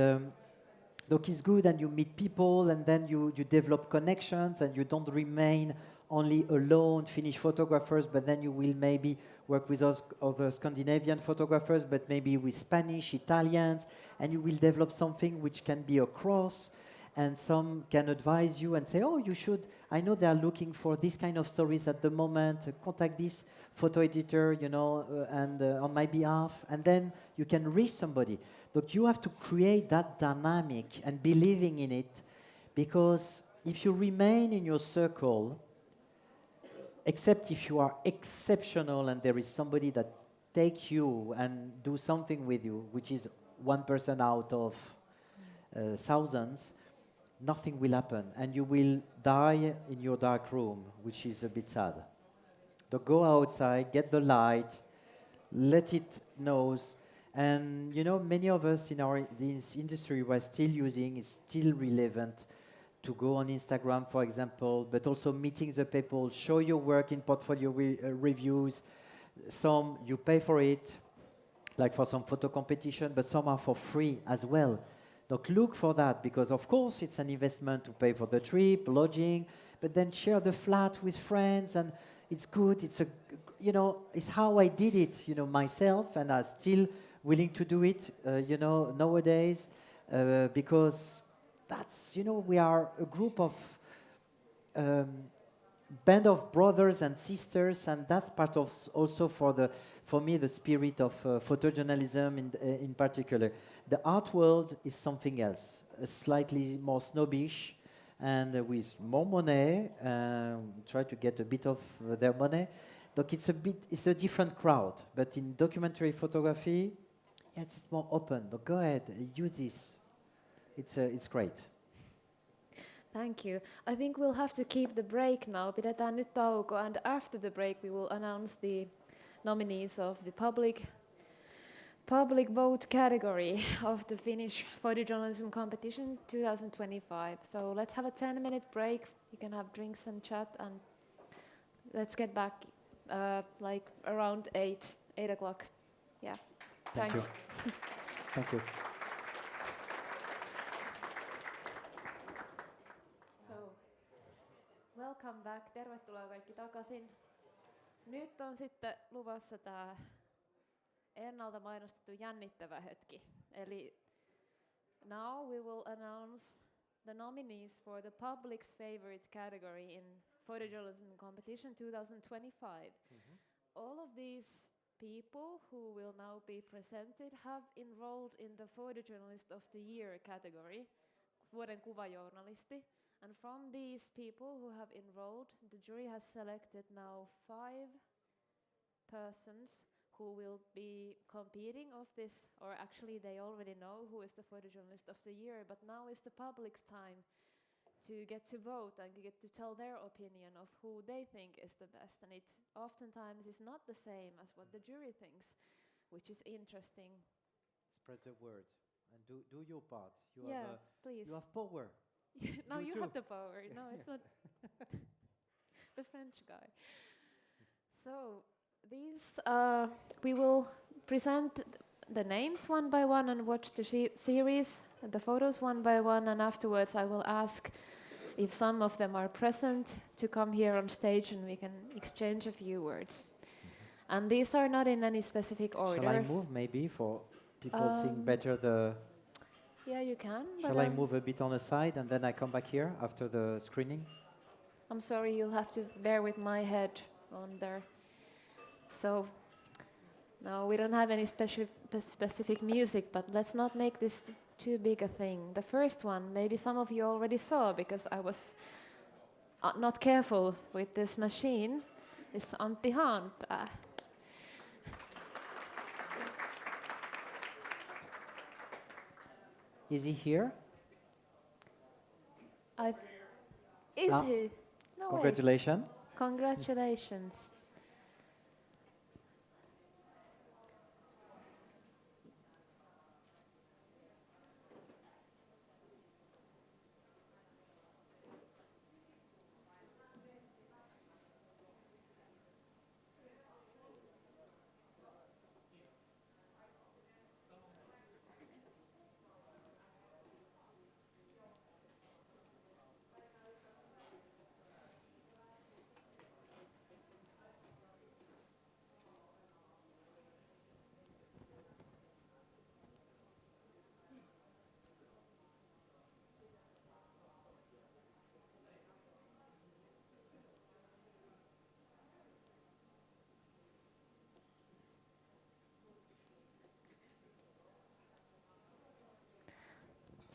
S2: look, it's good, and you meet people, and then you develop connections, and you don't remain only alone Finnish photographers, but then you will maybe work with other Scandinavian photographers, but maybe with Spanish, Italians, and you will develop something which can be a cross, and some can advise you and say, oh, you should, I know they are looking for this kind of stories at the moment, contact this photo editor, and on my behalf, and then you can reach somebody. But you have to create that dynamic and believing in it, because if you remain in your circle, except if you are exceptional and there is somebody that take you and do something with you, which is one person out of thousands, nothing will happen, and you will die in your dark room, which is a bit sad. So go outside, get the light, let it nose, and you know, many of us in this industry were still using, it's still relevant to go on Instagram, for example, but also meeting the people, show your work in portfolio reviews. Some you pay for it, like for some photo competition, but some are for free as well. Donc look for that, because of course it's an investment to pay for the trip, lodging, but then share the flat with friends, and it's good. It's a, you know, it's how I did it, you know, myself, and I'm still willing to do it, you know, nowadays, because that's, you know, we are a group of band of brothers and sisters, and that's part of also for me the spirit of photojournalism in particular. The art world is something else, slightly more snobbish, and with more money, try to get a bit of their money. Look, it's a different crowd, but in documentary photography, it's more open. Look, go ahead, use this. It's great.
S1: Thank you. I think we'll have to keep the break now. Pidetään nyt tauko, and after the break we will announce the nominees of the public vote category of the Finnish photojournalism competition 2025. So let's have a 10-minute break. You can have drinks and chat, and let's get back like around 8 o'clock. Yeah.
S2: Thank
S1: Thanks.
S2: You. Thank you.
S1: Welcome back. Tervetuloa kaikki takaisin. Nyt on sitten luvassa tämä ennalta mainostettu jännittävä hetki. Eli now we will announce the nominees for the public's favorite category in photojournalism competition 2025. All of these people who will now be presented have enrolled in the photojournalist of the year category, vuoden kuvajournalisti. And from these people who have enrolled, the jury has selected now 5 persons who will be competing of this, or actually they already know who is the photojournalist of the year, but now is the public's time to get to vote and get to tell their opinion of who they think is the best. And it oftentimes is not the same as what the jury thinks, which is interesting.
S2: Spread the word and do your part.
S1: Please.
S2: You have power.
S1: No, you
S2: too.
S1: have the power. No, it's not the French guy. So these, we will present the names one by one and watch the series, the photos one by one, and afterwards I will ask if some of them are present to come here on stage and we can exchange a few words. And these are not in any specific order.
S2: Shall I move maybe for people seeing better the...
S1: Yeah, you can.
S2: Shall I move a bit on the side and then I come back here after the screening?
S1: I'm sorry, you'll have to bear with my head on there. So, no, we don't have any specific music, but let's not make this too big a thing. The first one, maybe some of you already saw because I was not careful with this machine, is Antti Haanpää.
S2: Is he here?
S1: Is he? No
S2: Congratulations.
S1: way. Congratulations.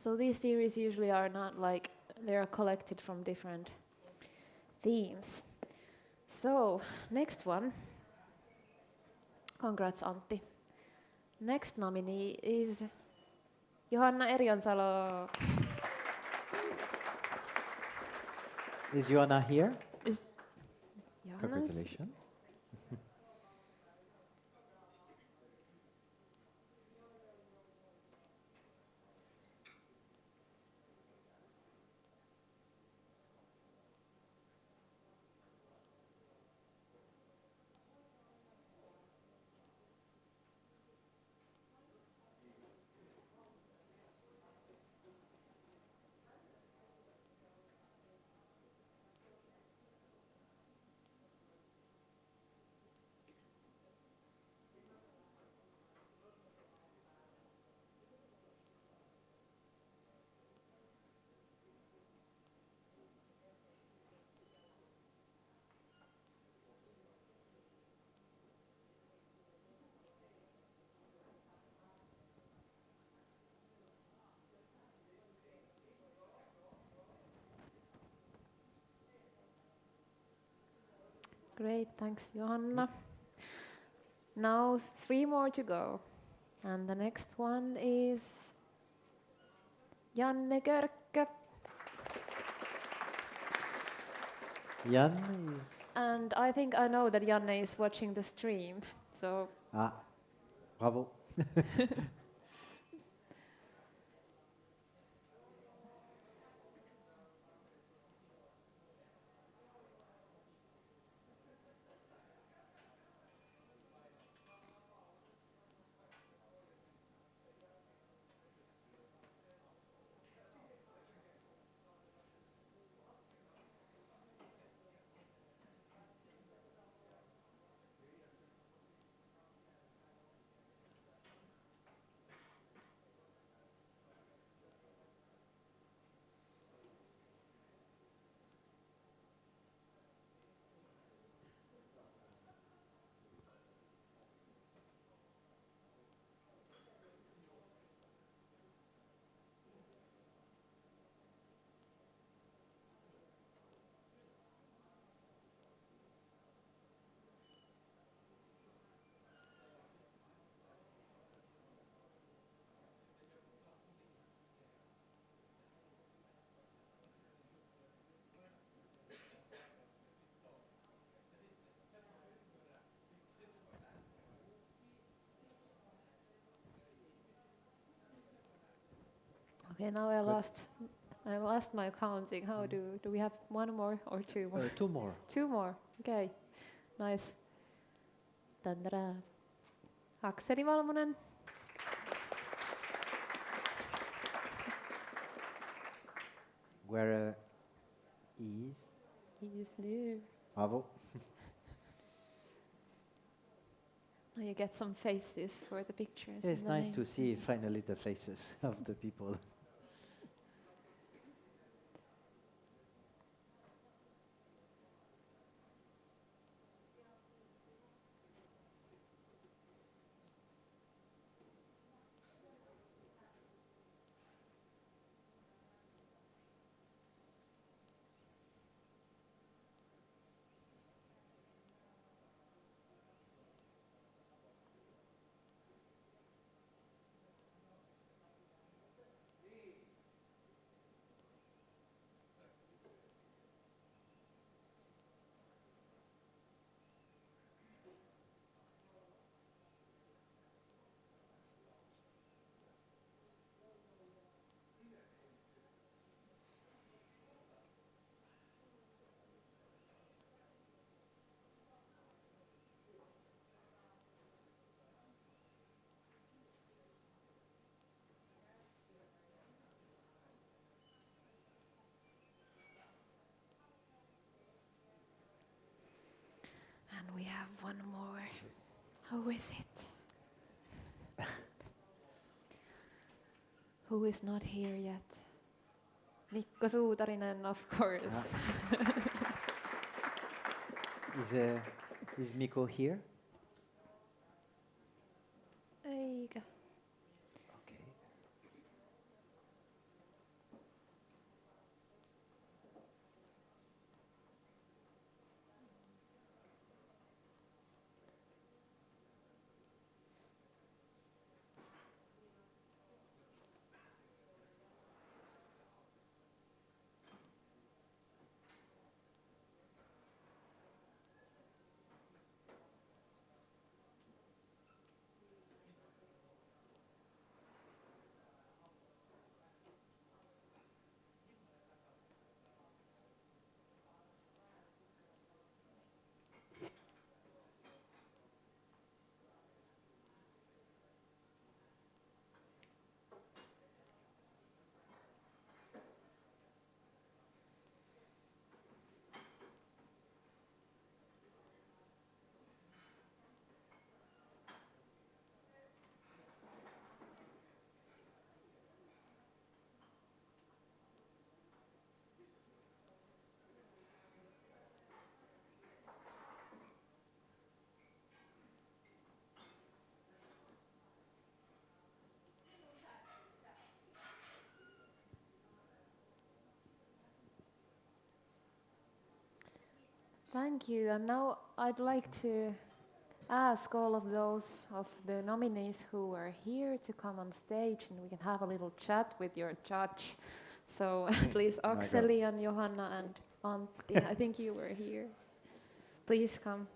S1: So these series usually are not like, they are collected from different themes. So, next one. Congrats, Antti. Next nominee is Johanna Erionsalo.
S2: Is Joanna here?
S1: Is Johanna's-
S2: Congratulations.
S1: Great, thanks, Johanna. Now 3 more to go. And the next one is Janne Körkkö.
S2: Jan is...
S1: And I think I know that Janne is watching the stream. So
S2: Bravo.
S1: okay, now I lost my counting. How do we have 1 more or 2 more?
S2: 2 more.
S1: 2 more. Okay, nice. Tandara. Akseli Valmonen.
S2: Where is?
S1: He is there.
S2: Bravo.
S1: Now you get some faces for the pictures.
S2: Yeah, it's
S1: and the
S2: nice
S1: name.
S2: to see finally the faces of the people.
S1: And we have 1 more. Who is it? Who is not here yet? Mikko Suutarinen, of course.
S2: Is Mikko here?
S1: Eikö?
S2: Okay.
S1: Thank you. And now I'd like to ask all of those of the nominees who are here to come on stage and we can have a little chat with your judge. So at least
S2: Oh my
S1: Akseli and Johanna and Antti, I think you were here. Please come.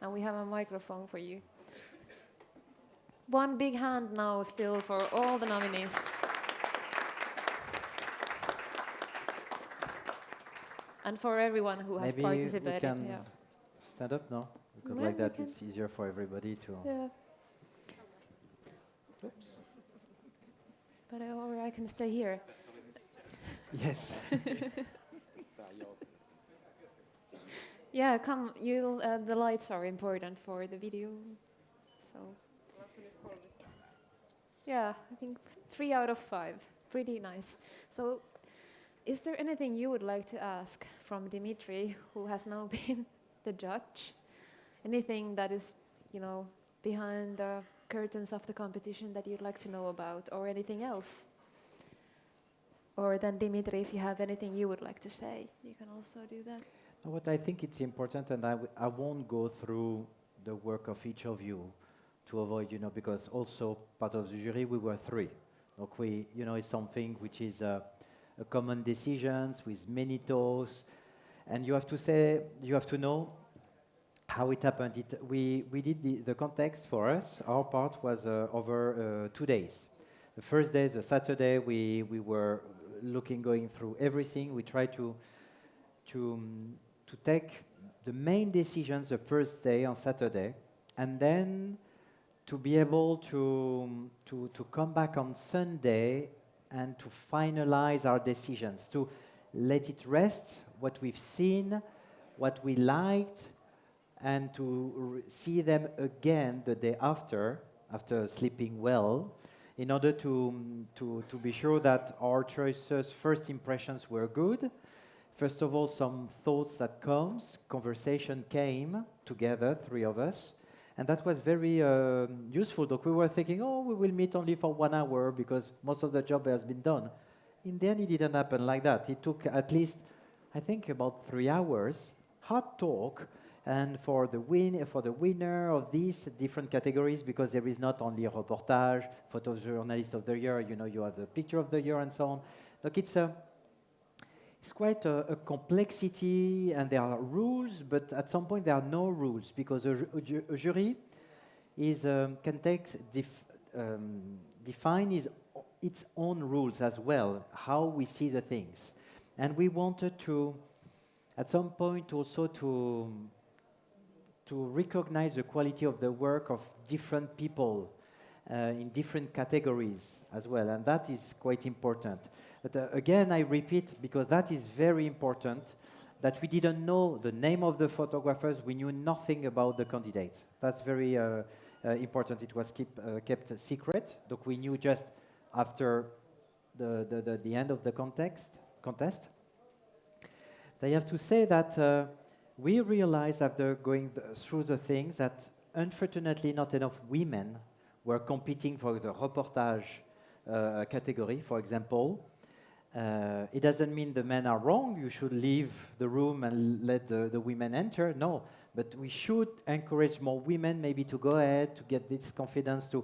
S1: And we have a microphone for you. One big hand now still for all the nominees. And for everyone who has
S2: Maybe
S1: participated.
S2: we can
S1: Yeah.
S2: stand up, no? Because
S1: Yeah,
S2: like
S1: we
S2: that
S1: can.
S2: it's easier for everybody to...
S1: Yeah.
S2: Oops.
S1: But or I can stay here.
S2: Yes.
S1: Yeah, come. You'll. The lights are important for the video, so. Yeah, I think 3 out of 5. Pretty nice. So, is there anything you would like to ask from Dimitri, who has now been the judge? Anything that is, behind the curtains of the competition that you'd like to know about, or anything else? Or then Dimitri, if you have anything you would like to say, you can also do that.
S2: What I think it's important, and I won't go through the work of each of you to avoid, because also part of the jury we were 3. Donc it's something which is a common decisions with many toes, and you have to know how it happened. We did the context for us. Our part was over 2 days. The first day, the Saturday, we were going through everything. We tried to take the main decisions the first day on Saturday, and then to be able to come back on Sunday and to finalize our decisions, to let it rest, what we've seen, what we liked, and to see them again the day after sleeping well, in order to be sure that our choices, first impressions were good. First of all, some thoughts that conversation came together, 3 of us, and that was very useful. We were thinking, we will meet only for 1 hour because most of the job has been done. In the end, it didn't happen like that. It took at least, I think, about 3 hours, hard talk, and for the winner of these different categories, because there is not only a reportage, photojournalist of the year, you have the picture of the year and so on. Look, it's quite a complexity, and there are rules, but at some point there are no rules, because a jury can define its own rules as well, how we see the things. And we wanted to, at some point, also to recognize the quality of the work of different people in different categories as well, and that is quite important. But again, I repeat, because that is very important, that we didn't know the name of the photographers, we knew nothing about the candidates. That's very important. It was kept secret. So we knew just after the end of the contest. I have to say that we realized after going through the things that unfortunately not enough women were competing for the reportage category, for example. It doesn't mean the men are wrong, you should leave the room and let the women enter, no. But we should encourage more women maybe to go ahead, to get this confidence, to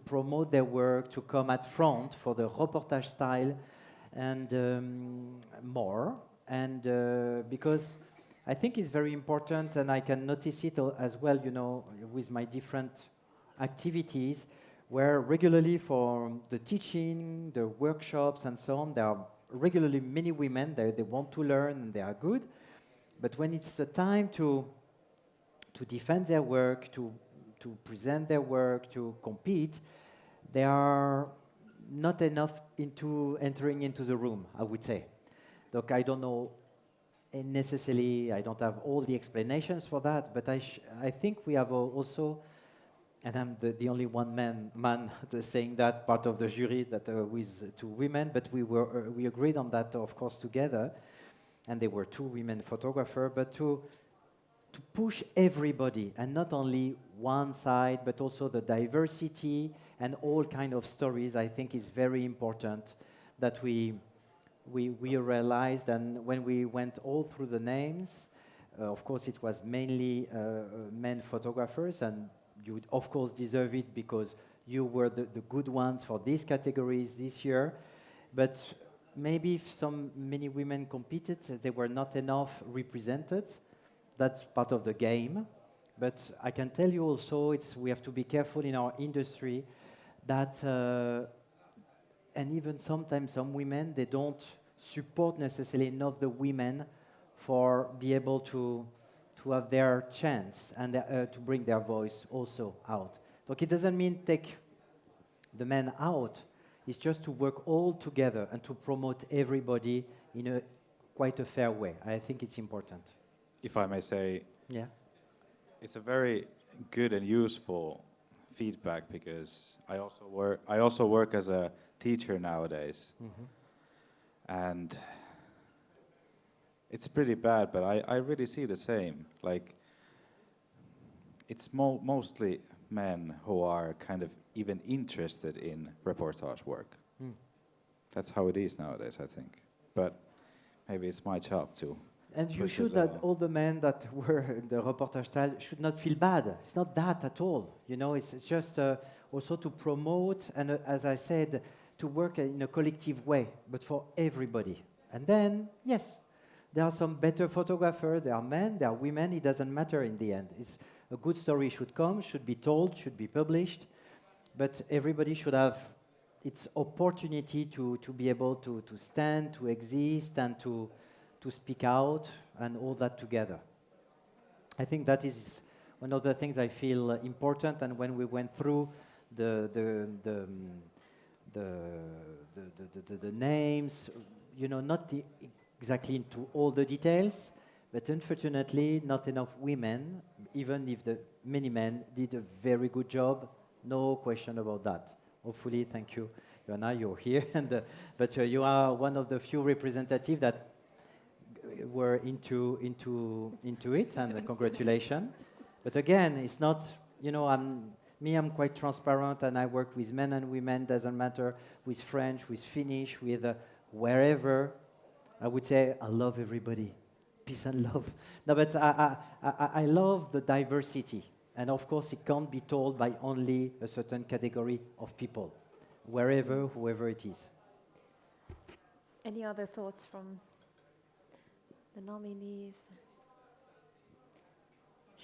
S2: promote their work, to come at front for the reportage style and more. And because I think it's very important, and I can notice it as well, with my different activities, where regularly for the teaching, the workshops and so on, there are regularly many women, they want to learn and they are good. But when it's the time to defend their work, to present their work, to compete, they are not enough entering into the room, I would say. Look, I don't know necessarily, I don't have all the explanations for that, but I think we have also, and I'm the only man saying that, part of the jury that with 2 women, but we agreed on that, of course, together, and there were 2 women photographers, but to push everybody, and not only one side, but also the diversity and all kind of stories, I think is very important that we realized. And when we went all through the names, Of course, it was mainly men photographers, and you would, of course, deserve it because you were the good ones for these categories this year. But maybe if many women competed, they were not enough represented. That's part of the game. But I can tell you also, we have to be careful in our industry that, and even sometimes some women, they don't support necessarily enough the women for be able to have their chance and to bring their voice also out. So it doesn't mean take the men out. It's just to work all together and to promote everybody in a quite a fair way. I think it's important.
S4: If I may say,
S2: Yeah.
S4: it's a very good and useful feedback because I also work as a teacher nowadays, and it's pretty bad. But I really see the same. Like it's mostly men who are kind of even interested in reportage work. That's how it is nowadays, I think. But maybe it's my job to.
S2: And you should that all the men that were in the reportage style should not feel bad. It's not that at all. You know, it's just also to promote and, as I said, to work in a collective way, but for everybody. And then, yes, there are some better photographers. There are men, there are women. It doesn't matter in the end. It's a good story should come, should be told, should be published, but everybody should have its opportunity to be able to stand, to exist, and to speak out, and all that together. I think that is one of the things I feel important. And when we went through the names, you know, not exactly into all the details, but unfortunately, not enough women. Even if many men did a very good job, no question about that. Hopefully, thank you, Joanna, you're here, and but you are one of the few representatives that were into it, and congratulations. But again, it's not, you know, I'm quite transparent, and I work with men and women, doesn't matter, with French, with Finnish, with wherever. I would say I love everybody, peace and love. No, but I love the diversity, and of course it can't be told by only a certain category of people, wherever, whoever it is.
S1: Any other thoughts from the nominees?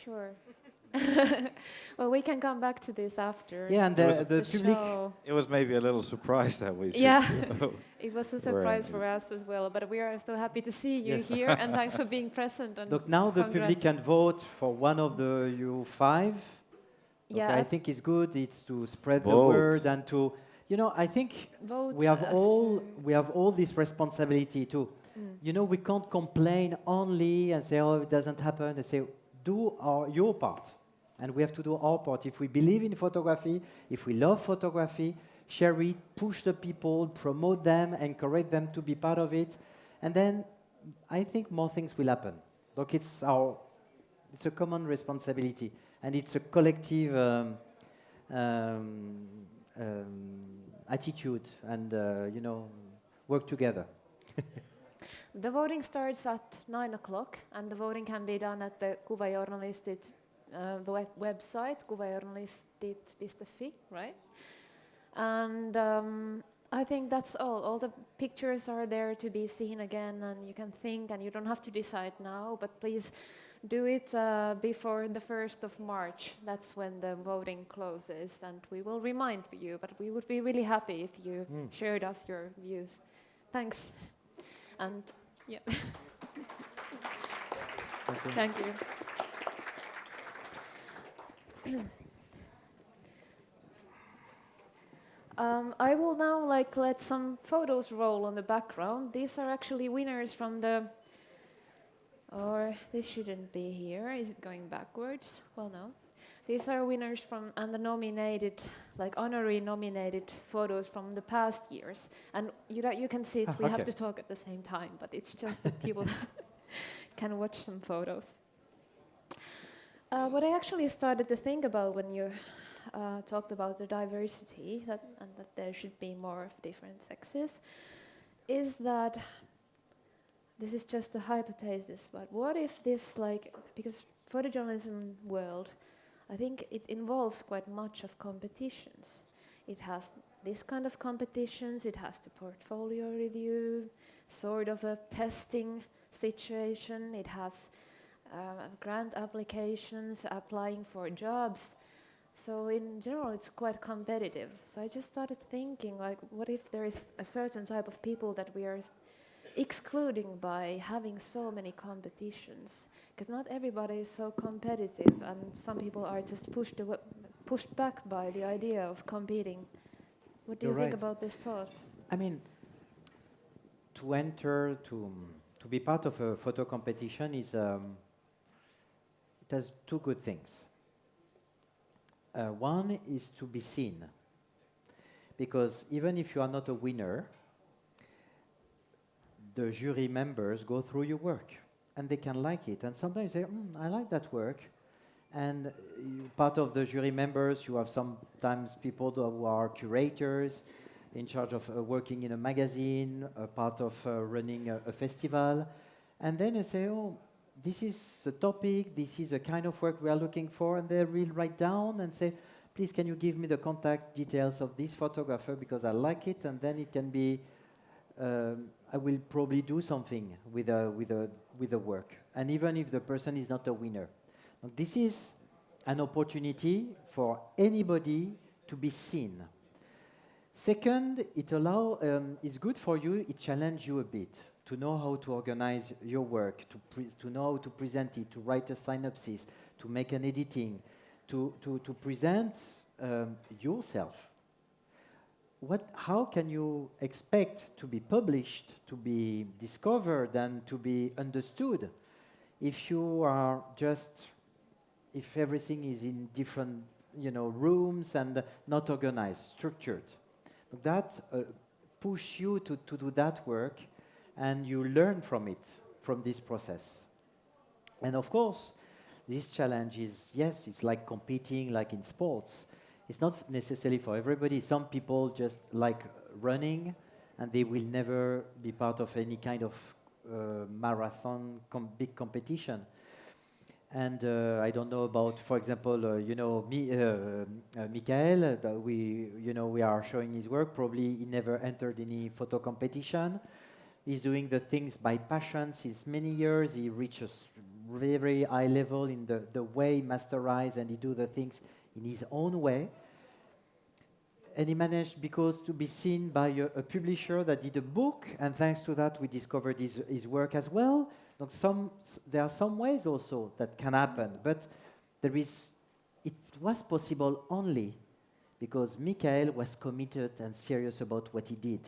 S1: Sure. Well, we can come back to this after.
S2: Yeah, and the public.
S1: Show.
S4: It was maybe a little surprise that we should.
S1: Yeah, it was a surprise for us as well. But we are so happy to see you
S2: Yes.
S1: here, and thanks for being present. And
S2: Look, now the
S1: congrats.
S2: public can vote for one of you 5.
S1: Yeah,
S2: Okay, I think it's good. It's to spread the
S4: Vote.
S2: word and to, you know, I think
S1: vote
S2: we have
S1: after.
S2: all this responsibility too. You know, we can't complain only and say, oh, it doesn't happen. And say, do your part. And we have to do our part. If we believe in photography, if we love photography, share it, push the people, promote them, encourage them to be part of it. And then I think more things will happen. Look, it's a common responsibility. And it's a collective attitude and, you know, work together.
S1: The voting starts at 9 o'clock, and the voting can be done at the Kuvajournalistit website, kuvajournalistit.fi, right? And I think that's all. All the pictures are there to be seen again, and you can think, and you don't have to decide now, but please do it before the 1st of March. That's when the voting closes, and we will remind you, but we would be really happy if you shared us your views. Thanks. And yeah. Thank you. I will now let some photos roll on the background. These are actually winners from or this shouldn't be here. Is it going backwards? Well, no. These are winners from and the nominated, honorary nominated photos from the past years. And you can see it. We have to talk at the same time, but it's just that people can watch some photos. What I actually started to think about when you talked about the diversity and that there should be more of different sexes is that this is just a hypothesis, but what if this, like, because photojournalism world, I think it involves quite much of competitions. It has this kind of competitions, it has the portfolio review, sort of a testing situation, it has grant applications, applying for jobs. So in general, it's quite competitive. So I just started thinking, like, what if there is a certain type of people that we are excluding by having so many competitions? Because not everybody is so competitive, and some people are just pushed back by the idea of competing. What do you think about this thought?
S2: I mean, to enter, to be part of a photo competition is, it has two good things. One is to be seen, because even if you are not a winner, the jury members go through your work and they can like it, and sometimes say, I like that work. And part of the jury members, you have sometimes people who are curators in charge of working in a magazine, a part of running a festival, and then they say, this is the topic, this is the kind of work we are looking for, and they will write down and say, please can you give me the contact details of this photographer because I like it, and then it can be, I will probably do something with the work, and even if the person is not a winner. This is an opportunity for anybody to be seen. Second, it's good for you, it challenges you a bit, to know how to organize your work, to know how to present it, to write a synopsis, to make an editing, to present yourself. How can you expect to be published, to be discovered, and to be understood if you are if everything is in different, rooms and not organized, structured? That push you to do that work, and you learn from it, from this process. And of course, this challenge is, yes, it's like competing, like in sports. It's not necessarily for everybody. Some people just like running, and they will never be part of any kind of marathon big competition. And I don't know about, for example, Michael, that we are showing his work. Probably he never entered any photo competition. He's doing the things by passion since many years. He reaches very high level in the way he masterize, and he do the things in his own way. And he managed to be seen by a publisher that did a book, and thanks to that we discovered his work as well. There are some ways also that can happen, but it was possible only because Michael was committed and serious about what he did.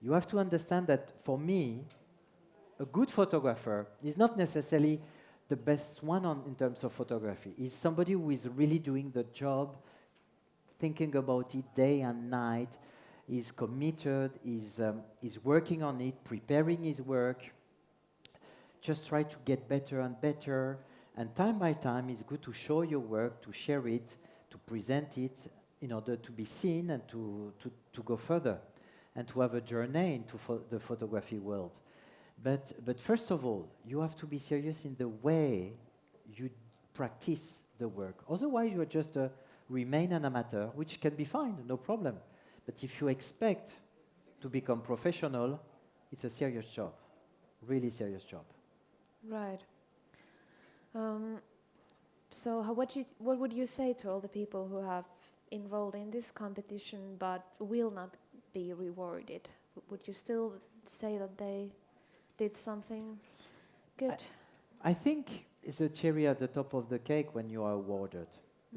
S2: You have to understand that for me, a good photographer is not necessarily the best one in terms of photography. He's somebody who is really doing the job, thinking about it day and night, is committed, is working on it, preparing his work, just try to get better and better, and time by time it's good to show your work, to share it, to present it in order to be seen and to go further and to have a journey into the photography world. But first of all, you have to be serious in the way you practice the work. Otherwise, you are just remain an amateur, which can be fine, no problem. But if you expect to become professional, it's a serious job, really serious job.
S1: Right. So what would you say to all the people who have enrolled in this competition but will not be rewarded? Would you still say that they did something good?
S2: I think it's a cherry at the top of the cake when you are awarded.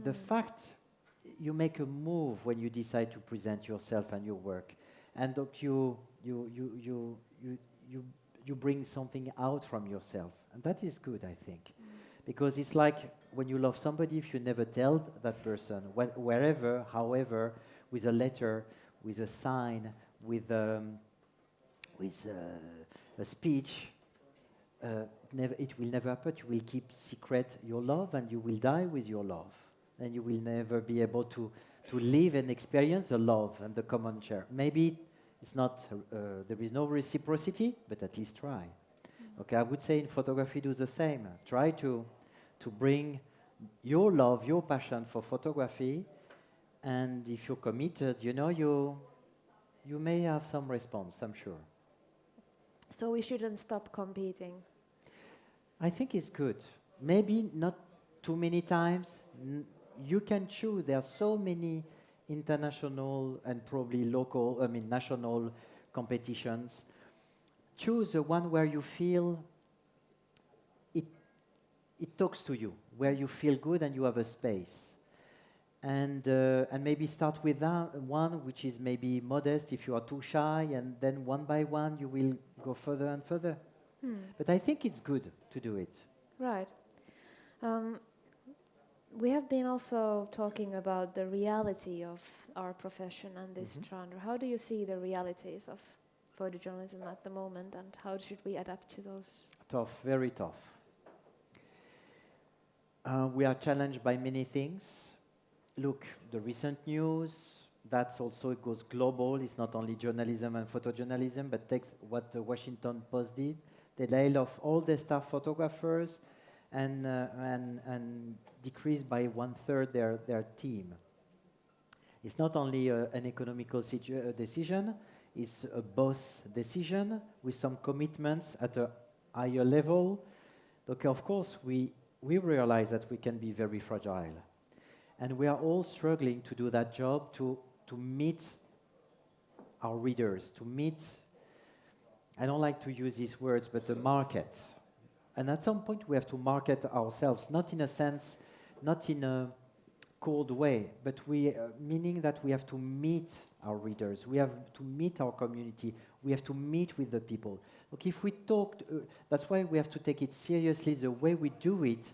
S2: The fact you make a move when you decide to present yourself and your work, and you bring something out from yourself, and that is good, I think, because it's like when you love somebody, if you never tell that person, wherever, however, with a letter, with a sign, with a speech, it will never happen. You will keep secret your love, and you will die with your love, and you will never be able to live and experience the love and the common share. Maybe it's not, there is no reciprocity, but at least try. Okay, I would say in photography do the same. Try to bring your love, your passion for photography, and if you're committed, you know, you may have some response, I'm sure.
S1: So we shouldn't stop competing.
S2: I think it's good. Maybe not too many times. You can choose. There are so many international and probably local, national competitions. Choose the one where you feel it talks to you, where you feel good and you have a space. And maybe start with that one which is maybe modest if you are too shy, and then one by one you will go further and further. But I think it's good to do it.
S1: Right. We have been also talking about the reality of our profession and this genre. How do you see the realities of photojournalism at the moment, and how should we adapt to those?
S2: Tough, very tough. We are challenged by many things. Look, the recent news, that's also, it goes global. It's not only journalism and photojournalism, but take what the Washington Post did. They laid off all their staff photographers and decreased by 1/3 their team. It's not only an economical decision, it's a boss decision with some commitments at a higher level. Okay, of course, we realize that we can be very fragile. And we are all struggling to do that job, to meet our readers, to meet, I don't like to use these words, but the market. And at some point we have to market ourselves, not in a sense, not in a cold way, but meaning that we have to meet our readers, we have to meet our community, we have to meet with the people. Okay, if we talk, that's why we have to take it seriously the way we do it,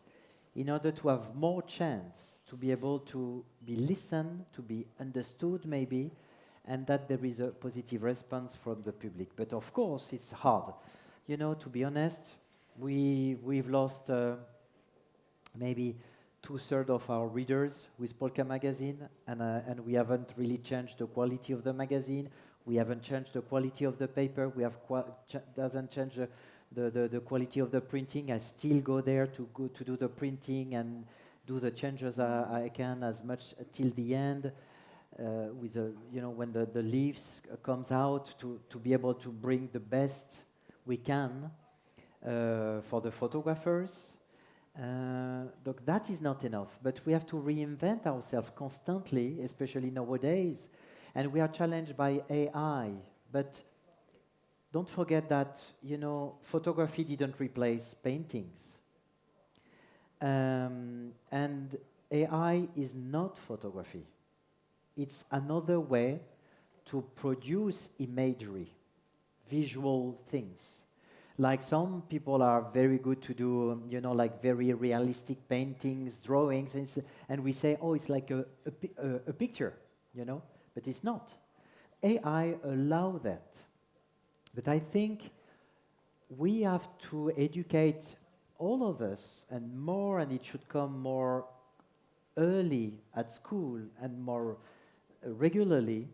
S2: in order to have more chance to be able to be listened, to be understood maybe, and that there is a positive response from the public. But of course, it's hard. You know, to be honest, we've lost maybe 2/3 of our readers with Polka Magazine, and we haven't really changed the quality of the magazine. We haven't changed the quality of the paper. We have doesn't change the quality of the printing. I still go there to do the printing and do the changes I can as much till the end. With when the leaves comes out, to be able to bring the best we can for the photographers. Look, that is not enough, but we have to reinvent ourselves constantly, especially nowadays. And we are challenged by AI. But don't forget that, photography didn't replace paintings. And AI is not photography. It's another way to produce imagery, visual things. Like some people are very good to do, like very realistic paintings, drawings, and we say, oh, it's like a picture, but it's not. AI allow that. But I think we have to educate all of us and it should come more early at school and more regularly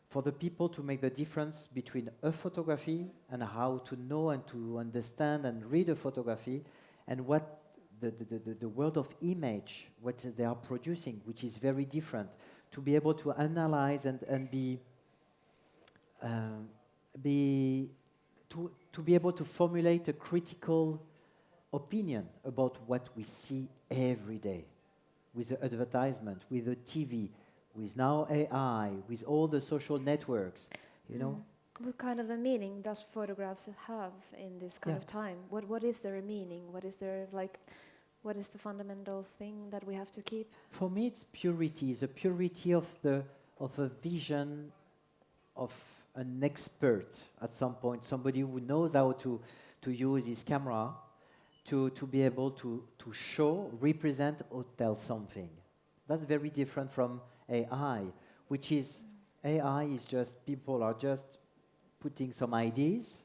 S2: for the people to make the difference between a photography and how to know and to understand and read a photography, and what the world of image, what they are producing, which is very different, to be able to analyze and be able to formulate a critical opinion about what we see every day, with the advertisement, with the TV, with now AI, with all the social networks,
S1: What kind of a meaning does photographs have in this kind of time? What is their meaning? What is the fundamental thing that we have to keep?
S2: For me, it's purity, the purity of a vision of an expert at some point, somebody who knows how to use his camera to be able to show, represent, or tell something. That's very different from AI, which is, AI is just, people are just putting some ideas,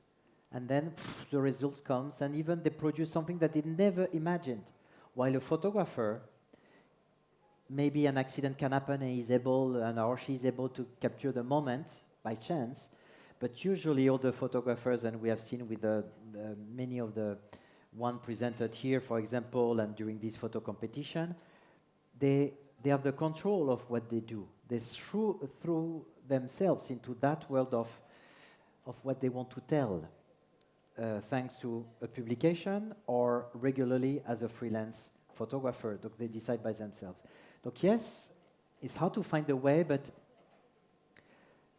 S2: and then the results comes, and even they produce something that they never imagined. While a photographer, maybe an accident can happen and he is able to capture the moment by chance, But usually all the photographers, and we have seen with many of the one presented here, for example, and during this photo competition, they have the control of what they do. They throw themselves into that world of what they want to tell, thanks to a publication or regularly as a freelance photographer. They decide by themselves. Yes, it's hard to find a way, but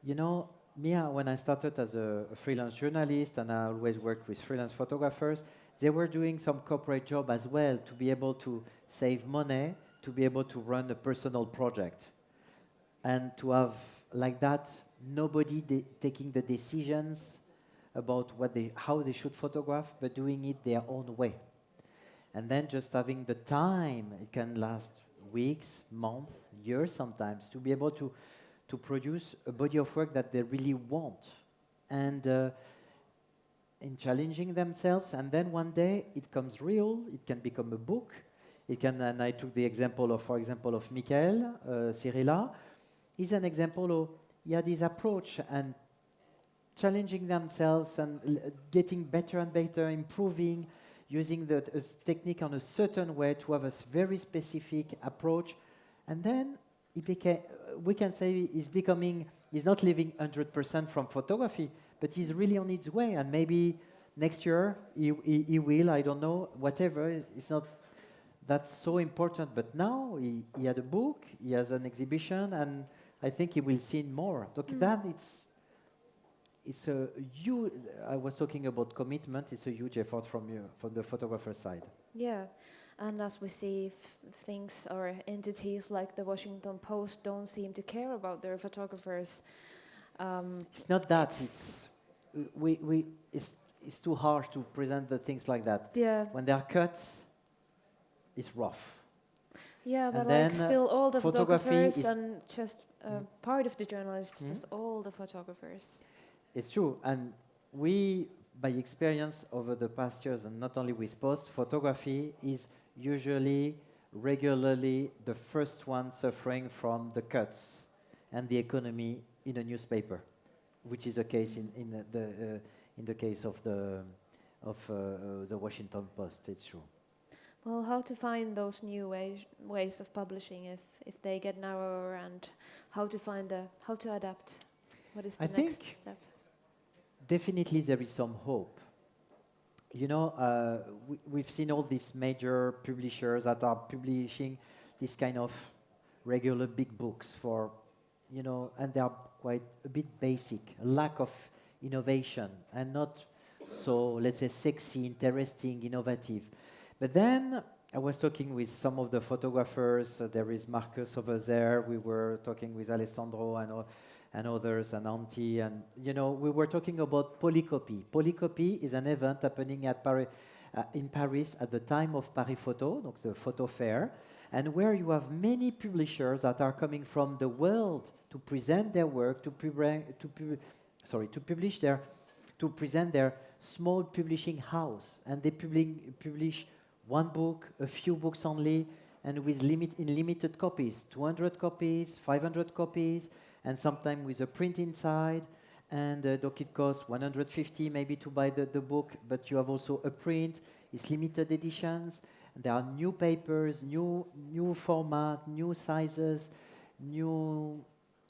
S2: you know, me, when I started as a freelance journalist, and I always worked with freelance photographers, they were doing some corporate job as well to be able to save money, to be able to run a personal project, and to have like that nobody taking the decisions about how they should photograph, but doing it their own way. And then just having the time, it can last weeks, months, years sometimes, to be able to produce a body of work that they really want, and in challenging themselves. And then one day it comes real, it can become a book. It can, and I took the example of, for example, of Michael Cyrilla, is an example of this approach and challenging themselves and getting better and better, improving, using the technique on a certain way to have a very specific approach. And then he became, we can say he's not living 100% from photography, but he's really on its way. And maybe next year he will, I don't know, whatever. It's not that's so important. But now he had a book, he has an exhibition, and I think he will see more. That it's a huge. I was talking about commitment. It's a huge effort from the photographer side.
S1: Yeah, and as we see, things or entities like the Washington Post don't seem to care about their photographers.
S2: It's not that. It's too harsh to present the things like that.
S1: Yeah.
S2: When there are cuts, it's rough.
S1: Yeah, but
S2: and
S1: like still all the photographers
S2: is
S1: and just part of the journalists, just all the photographers.
S2: It's true, and we, by experience over the past years, and not only with post, photography is usually regularly the first one suffering from the cuts and the economy in a newspaper, which is the case in the case of the Washington Post. It's true.
S1: Well, how to find those new ways of publishing if they get narrower, and how to adapt? What is the next step?
S2: Definitely there is some hope. You know, we've seen all these major publishers that are publishing this kind of regular big books for, you know, and they are quite a bit basic, lack of innovation, and not so, let's say, sexy, interesting, innovative. But then I was talking with some of the photographers. There is Marcus over there. We were talking with Alessandro and others, and Antti, and you know, we were talking about Polycopy. Polycopy is an event happening at in Paris at the time of Paris Photo, the photo fair, and where you have many publishers that are coming from the world to present their work, to present their small publishing house, and they publish one book, a few books only, and with limited copies, 200 copies, 500 copies, and sometimes with a print inside, and it costs 150 maybe to buy the book, but you have also a print. It's limited editions, and there are new papers, new format, new sizes, new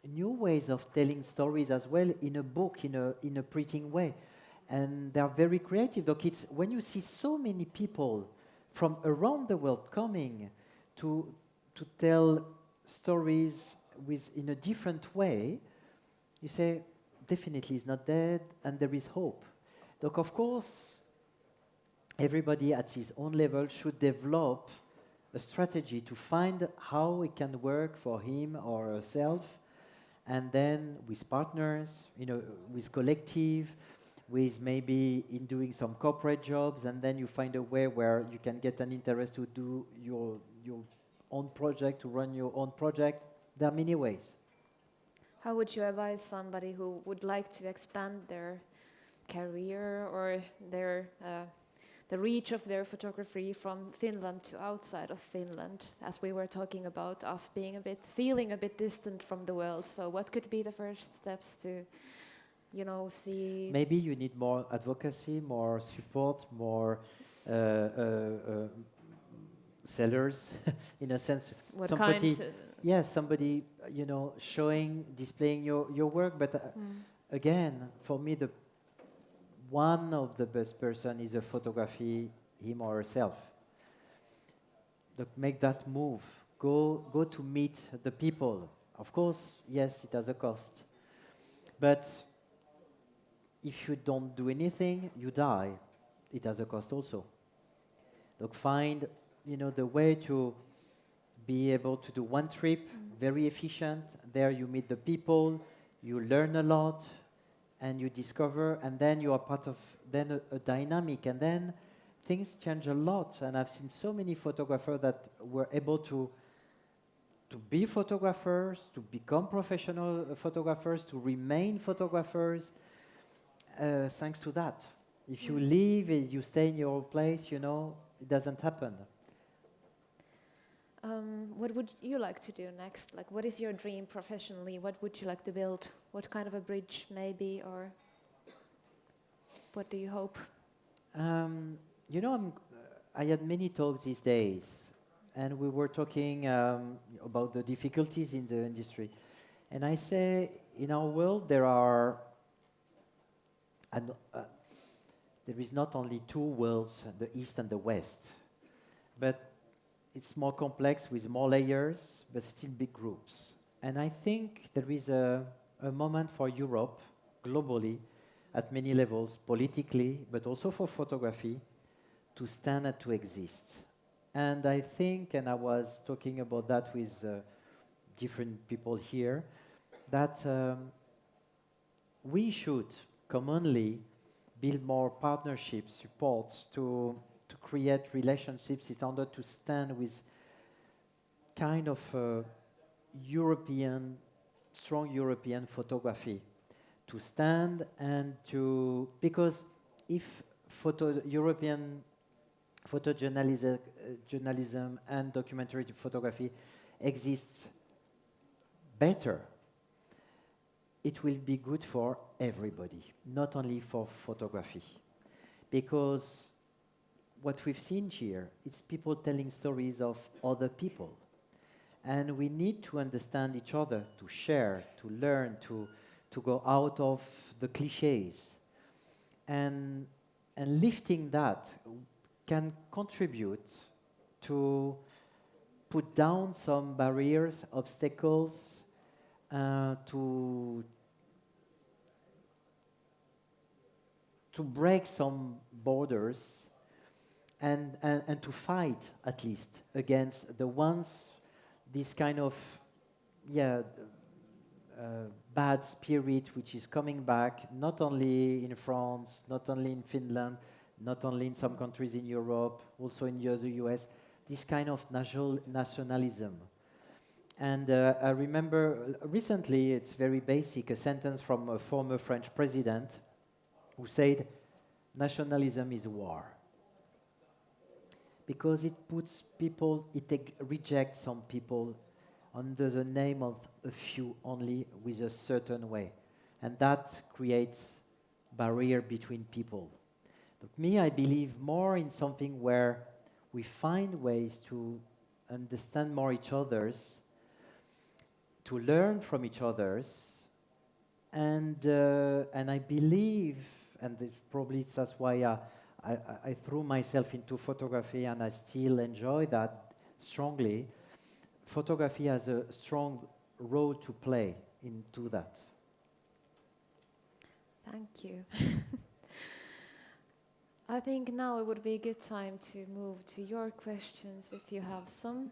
S2: ways of telling stories as well in a book, in a printing way, and they are very creative. When you see so many people from around the world coming to tell stories in a different way, you say, definitely it's not dead, and there is hope. Of course, everybody at his own level should develop a strategy to find how it can work for him or herself, and then with partners, with collective, with maybe in doing some corporate jobs, and then you find a way where you can get an interest to do your own project, to run your own project. There are many ways.
S1: How would you advise somebody who would like to expand their career or the reach of their photography from Finland to outside of Finland? As we were talking about us feeling a bit distant from the world. So what could be the first steps see.
S2: Maybe you need more advocacy, more support, more sellers, in a sense.
S1: What
S2: Somebody,
S1: kind?
S2: yes, somebody, showing, displaying your work. But again, for me, one of the best person is a photography, him or herself. Make that move. Go to meet the people. Of course, yes, it has a cost. But if you don't do anything, you die. It has a cost also. Look, find, the way to be able to do one trip, very efficient. There you meet the people, you learn a lot, and you discover, and then you are part of a dynamic, and then things change a lot. And I've seen so many photographers that were able to be photographers, to become professional photographers, to remain photographers, thanks to that. If you leave, you stay in your place, it doesn't happen.
S1: What would you like to do next? Like, what is your dream professionally? What would you like to build? What kind of a bridge, maybe, or what do you hope?
S2: I had many talks these days, and we were talking about the difficulties in the industry. And I say, in our world, there is not only two worlds, the East and the West, but it's more complex with more layers, but still big groups. And I think there is a moment for Europe, globally, at many levels, politically, but also for photography, to stand and to exist. And I think, and I was talking about that with different people here, that we should commonly build more partnerships, supports to create relationships in order to stand with kind of strong European photography. To stand and because if European photojournalism and documentary photography exists better, it will be good for everybody, not only for photography. Because what we've seen here, it's people telling stories of other people. And we need to understand each other, to share, to learn, to go out of the cliches. And lifting that can contribute to put down some barriers, obstacles, to break some borders, and to fight at least against the ones, this kind of bad spirit which is coming back, not only in France, not only in Finland, not only in some countries in Europe, also in the US, this kind of nationalism. And I remember recently, it's very basic, a sentence from a former French president who said, "Nationalism is war." Because it puts people, rejects some people under the name of a few only with a certain way. And that creates barrier between people. But me, I believe more in something where we find ways to understand more each other's, to learn from each other's, and I believe, and probably that's why I threw myself into photography, and I still enjoy that strongly. Photography has a strong role to play into that.
S1: Thank you. I think now it would be a good time to move to your questions if you have some.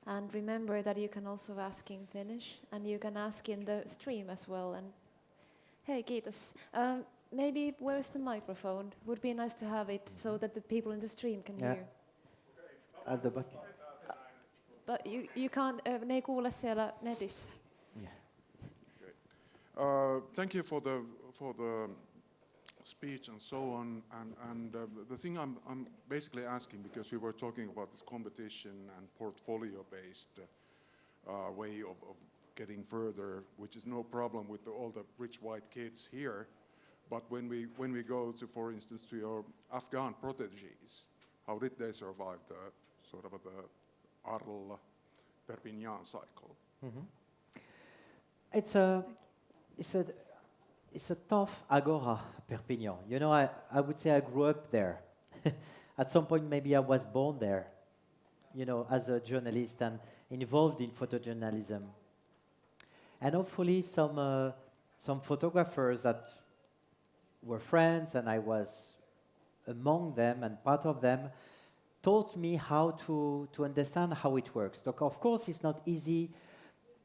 S1: And remember that you can also ask in Finnish, and you can ask in the stream as well. And hey, kiitos. Maybe where's the microphone? Would be nice to have it so that the people in the stream can hear.
S2: At the back.
S1: But you can't, ne ei kuule siellä netissä.
S2: Yeah.
S5: Thank you for the speech and so on. And the thing I'm basically asking, because we were talking about this competition and portfolio-based way of getting further, which is no problem with all the rich white kids here. But when we go to, for instance, to your Afghan proteges, how did they survive the sort of the Arles-Perpignan cycle?
S2: Mm-hmm. It's a tough agora, Perpignan. You know, I would say I grew up there. At some point, maybe I was born there, you know, as a journalist and involved in photojournalism. And hopefully some photographers that were friends, and I was among them and part of them, taught me how to understand how it works. So of course, it's not easy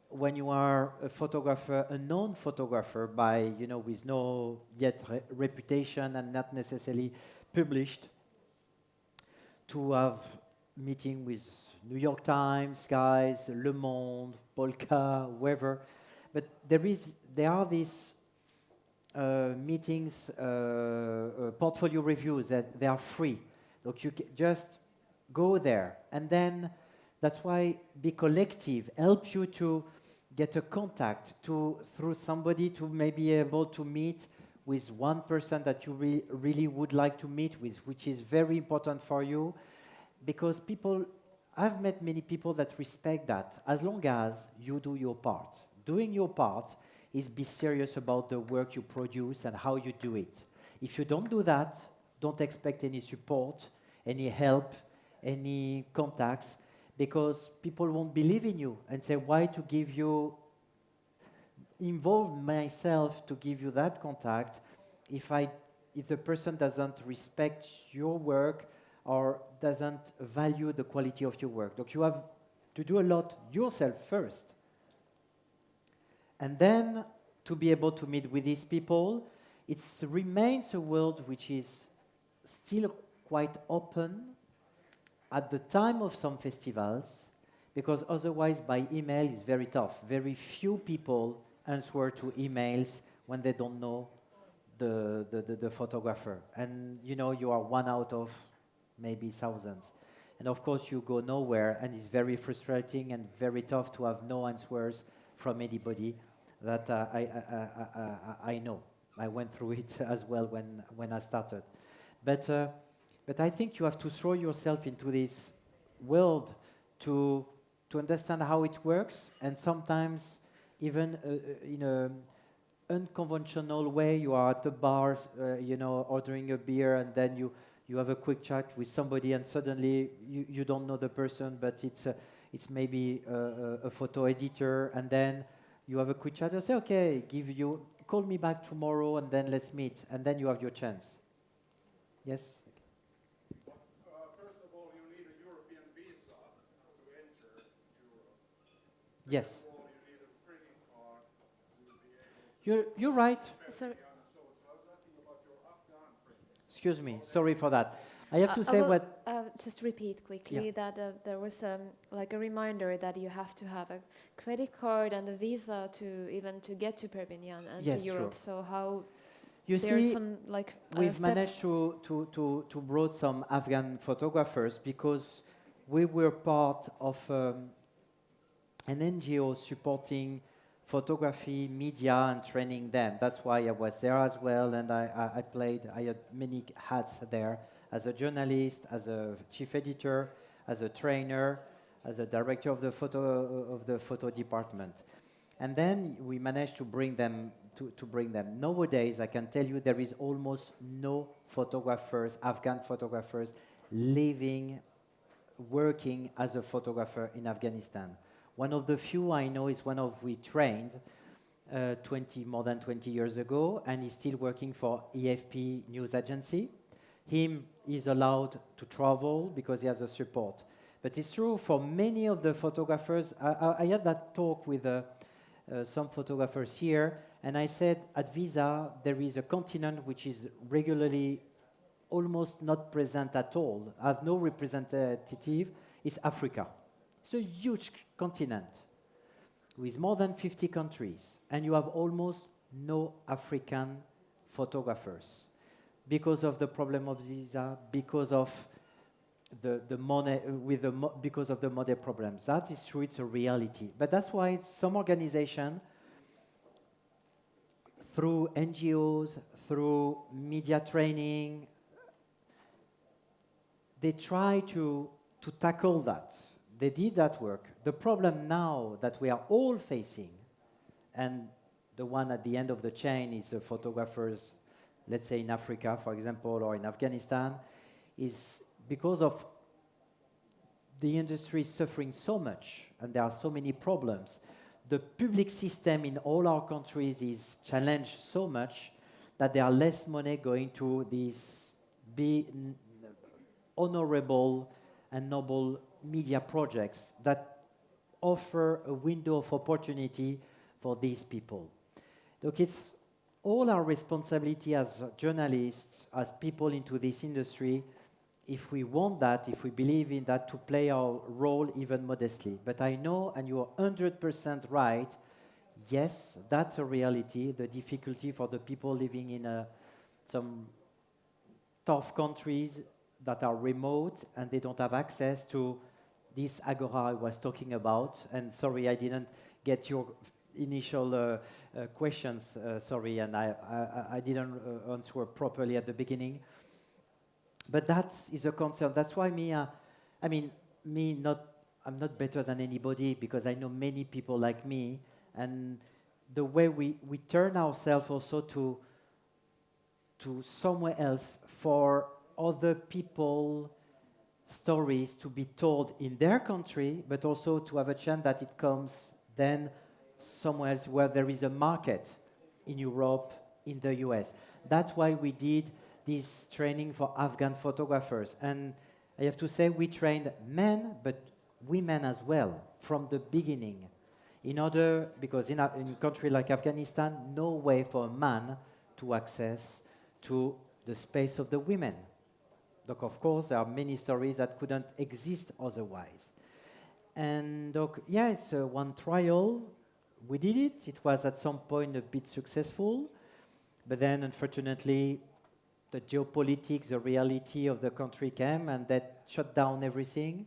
S2: when you are a photographer, a known photographer by, you know, with no yet reputation and not necessarily published, to have meeting with New York Times guys, Le Monde, Polka, wherever. But there are these meetings, portfolio reviews that they are free. Look, you just go there, and then that's why Be Collective helps you to get a contact through somebody to maybe able to meet with one person that you really would like to meet with, which is very important for you, because I've met many people that respect that, as long as you do your part. Doing your part is be serious about the work you produce and how you do it. If you don't do that, don't expect any support, any help, any contacts, because people won't believe in you and say, why to give you, involve myself to give you that contact if the person doesn't respect your work or doesn't value the quality of your work. Look, you have to do a lot yourself first. And then to be able to meet with these people, it remains a world which is still quite open at the time of some festivals, because otherwise by email is very tough. Very few people answer to emails when they don't know the photographer. And you know, you are one out of maybe thousands. And of course you go nowhere, and it's very frustrating and very tough to have no answers from anybody. That I know. I went through it as well when I started. But I think you have to throw yourself into this world to understand how it works, and sometimes even in an unconventional way. You are at the bar, you know, ordering a beer, and then you have a quick chat with somebody, and suddenly you don't know the person, but it's maybe a photo editor, and then you have a quick chat. You say, okay, call me back tomorrow, and then let's meet, and then you have your chance. Yes.
S5: First of all, you need a European visa to enter Europe.
S2: Yes.
S5: Second of all, you need a credit card to be able to.
S2: You're right.
S1: Sorry.
S5: So I was asking about your Afghan friends.
S2: Excuse me. Sorry for that. I have to say
S1: will,
S2: what.
S1: just repeat quickly that there was like a reminder that you have to have a credit card and a visa to get to Perpignan and
S2: Yes,
S1: to Europe.
S2: sure.
S1: So how
S2: You
S1: there's
S2: see,
S1: some like
S2: we've
S1: steps.
S2: managed to brought some Afghan photographers because we were part of an NGO supporting photography, media, and training them. That's why I was there as well, and I had many hats there, as a journalist, as a chief editor, as a trainer, as a director of the photo department. And then we managed to bring them Nowadays, I can tell you there is almost no photographers, Afghan photographers, living, working as a photographer in Afghanistan. One of the few I know is we trained more than 20 years ago, and he's still working for EFP news agency. Him is allowed to travel because he has a support. But it's true for many of the photographers. I had that talk with some photographers here, and I said at Visa there is a continent which is regularly almost not present at all, have no representative, is Africa. It's a huge continent with more than 50 countries, and you have almost no African photographers because of the problem of visa, because of the money with because of the money problems. That is true. It's a reality. But that's why some organization, through NGOs, through media training, they try to tackle that. They did that work. The problem now that we are all facing, and the one at the end of the chain is the photographers, let's say in Africa, for example, or in Afghanistan, is because of the industry suffering so much, and there are so many problems. The public system in all our countries is challenged so much that there are less money going to these honorable and noble media projects that offer a window of opportunity for these people. Look, it's all our responsibility as journalists, as people into this industry, if we want that, if we believe in that, to play our role even modestly. But I know, and you are 100% right, yes, that's a reality, the difficulty for the people living in some tough countries that are remote and they don't have access to this agora I was talking about. And sorry, I didn't get your initial questions, sorry, and I didn't answer properly at the beginning. But that is a concern. That's why I'm not better than anybody because I know many people like me, and the way we turn ourselves also to somewhere else for other people stories to be told in their country, but also to have a chance that it comes then somewhere else where there is a market in Europe, in the US. That's why we did this training for Afghan photographers. And I have to say we trained men, but women as well, from the beginning. Because in a country like Afghanistan, no way for a man to access to the space of the women. Look, of course, there are many stories that couldn't exist otherwise. And look, yeah, it's one trial. We did it. It was at some point a bit successful. But then, unfortunately, the geopolitics, the reality of the country came, and that shut down everything.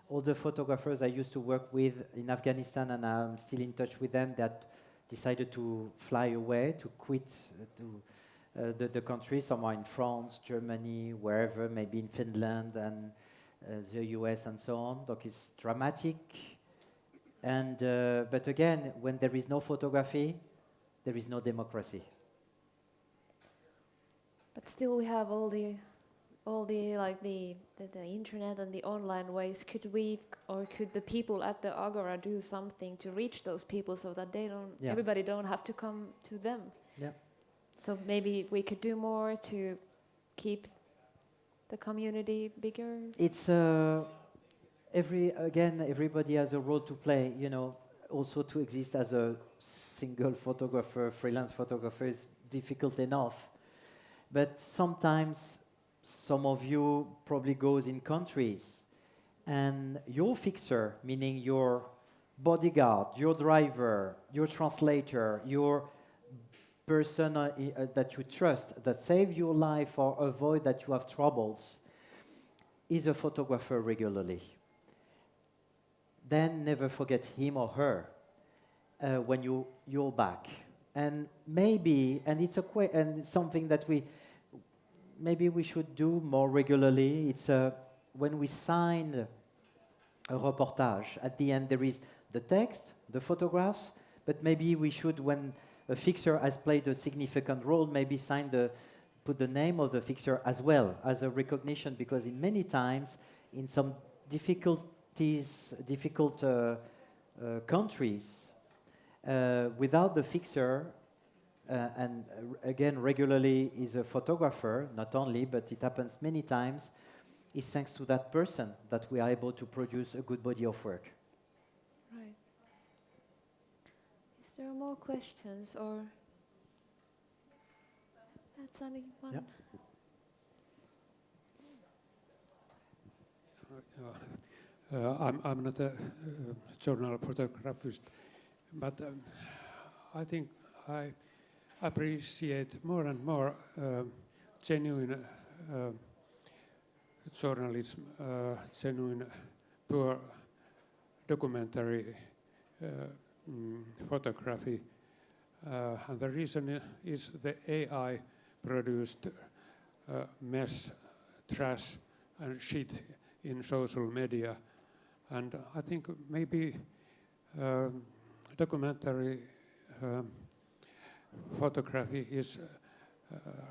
S2: All the photographers I used to work with in Afghanistan, and I'm still in touch with them, that decided to fly away, to quit the country, somewhere in France, Germany, wherever, maybe in Finland and the US and so on. Look, it's dramatic. And but again, when there is no photography, there is no democracy.
S1: But still, we have all the internet and the online ways. Could the people at the Agora do something to reach those people so that everybody don't have to come to them?
S2: Yeah.
S1: So maybe we could do more to keep the community bigger.
S2: It's everybody has a role to play. Also to exist as a single photographer, freelance photographer is difficult enough. But sometimes some of you probably goes in countries and your fixer, meaning your bodyguard, your driver, your translator, your person that you trust, that save your life or avoid that you have troubles, is a photographer regularly. Then never forget him or her when you're back. And maybe, and it's and something that maybe we should do more regularly. It's when we sign a reportage, at the end there is the text, the photographs, but maybe we should, when a fixer has played a significant role, maybe put the name of the fixer as well as a recognition, because in many times, in some difficult countries, without the fixer, and again, regularly is a photographer, not only, but it happens many times, it's thanks to that person that we are able to produce a good body of work.
S1: Right. Is there more questions, or that's only one?
S6: Yeah. I'm not a journal photographist, but I think I appreciate more and more genuine journalism, genuine, pure documentary photography. And the reason is the AI-produced mess, trash, and shit in social media. And I think maybe documentary photography is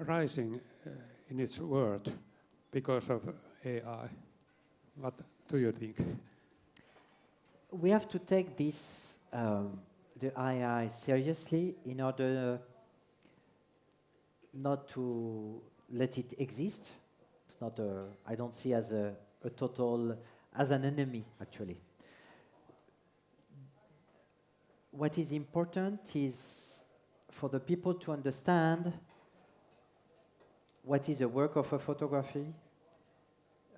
S6: rising in its world because of AI. What do you think?
S2: We have to take this, the AI, seriously in order not to let it exist. It's not I don't see as a total, as an enemy, actually. What is important is for the people to understand what is the work of a photography,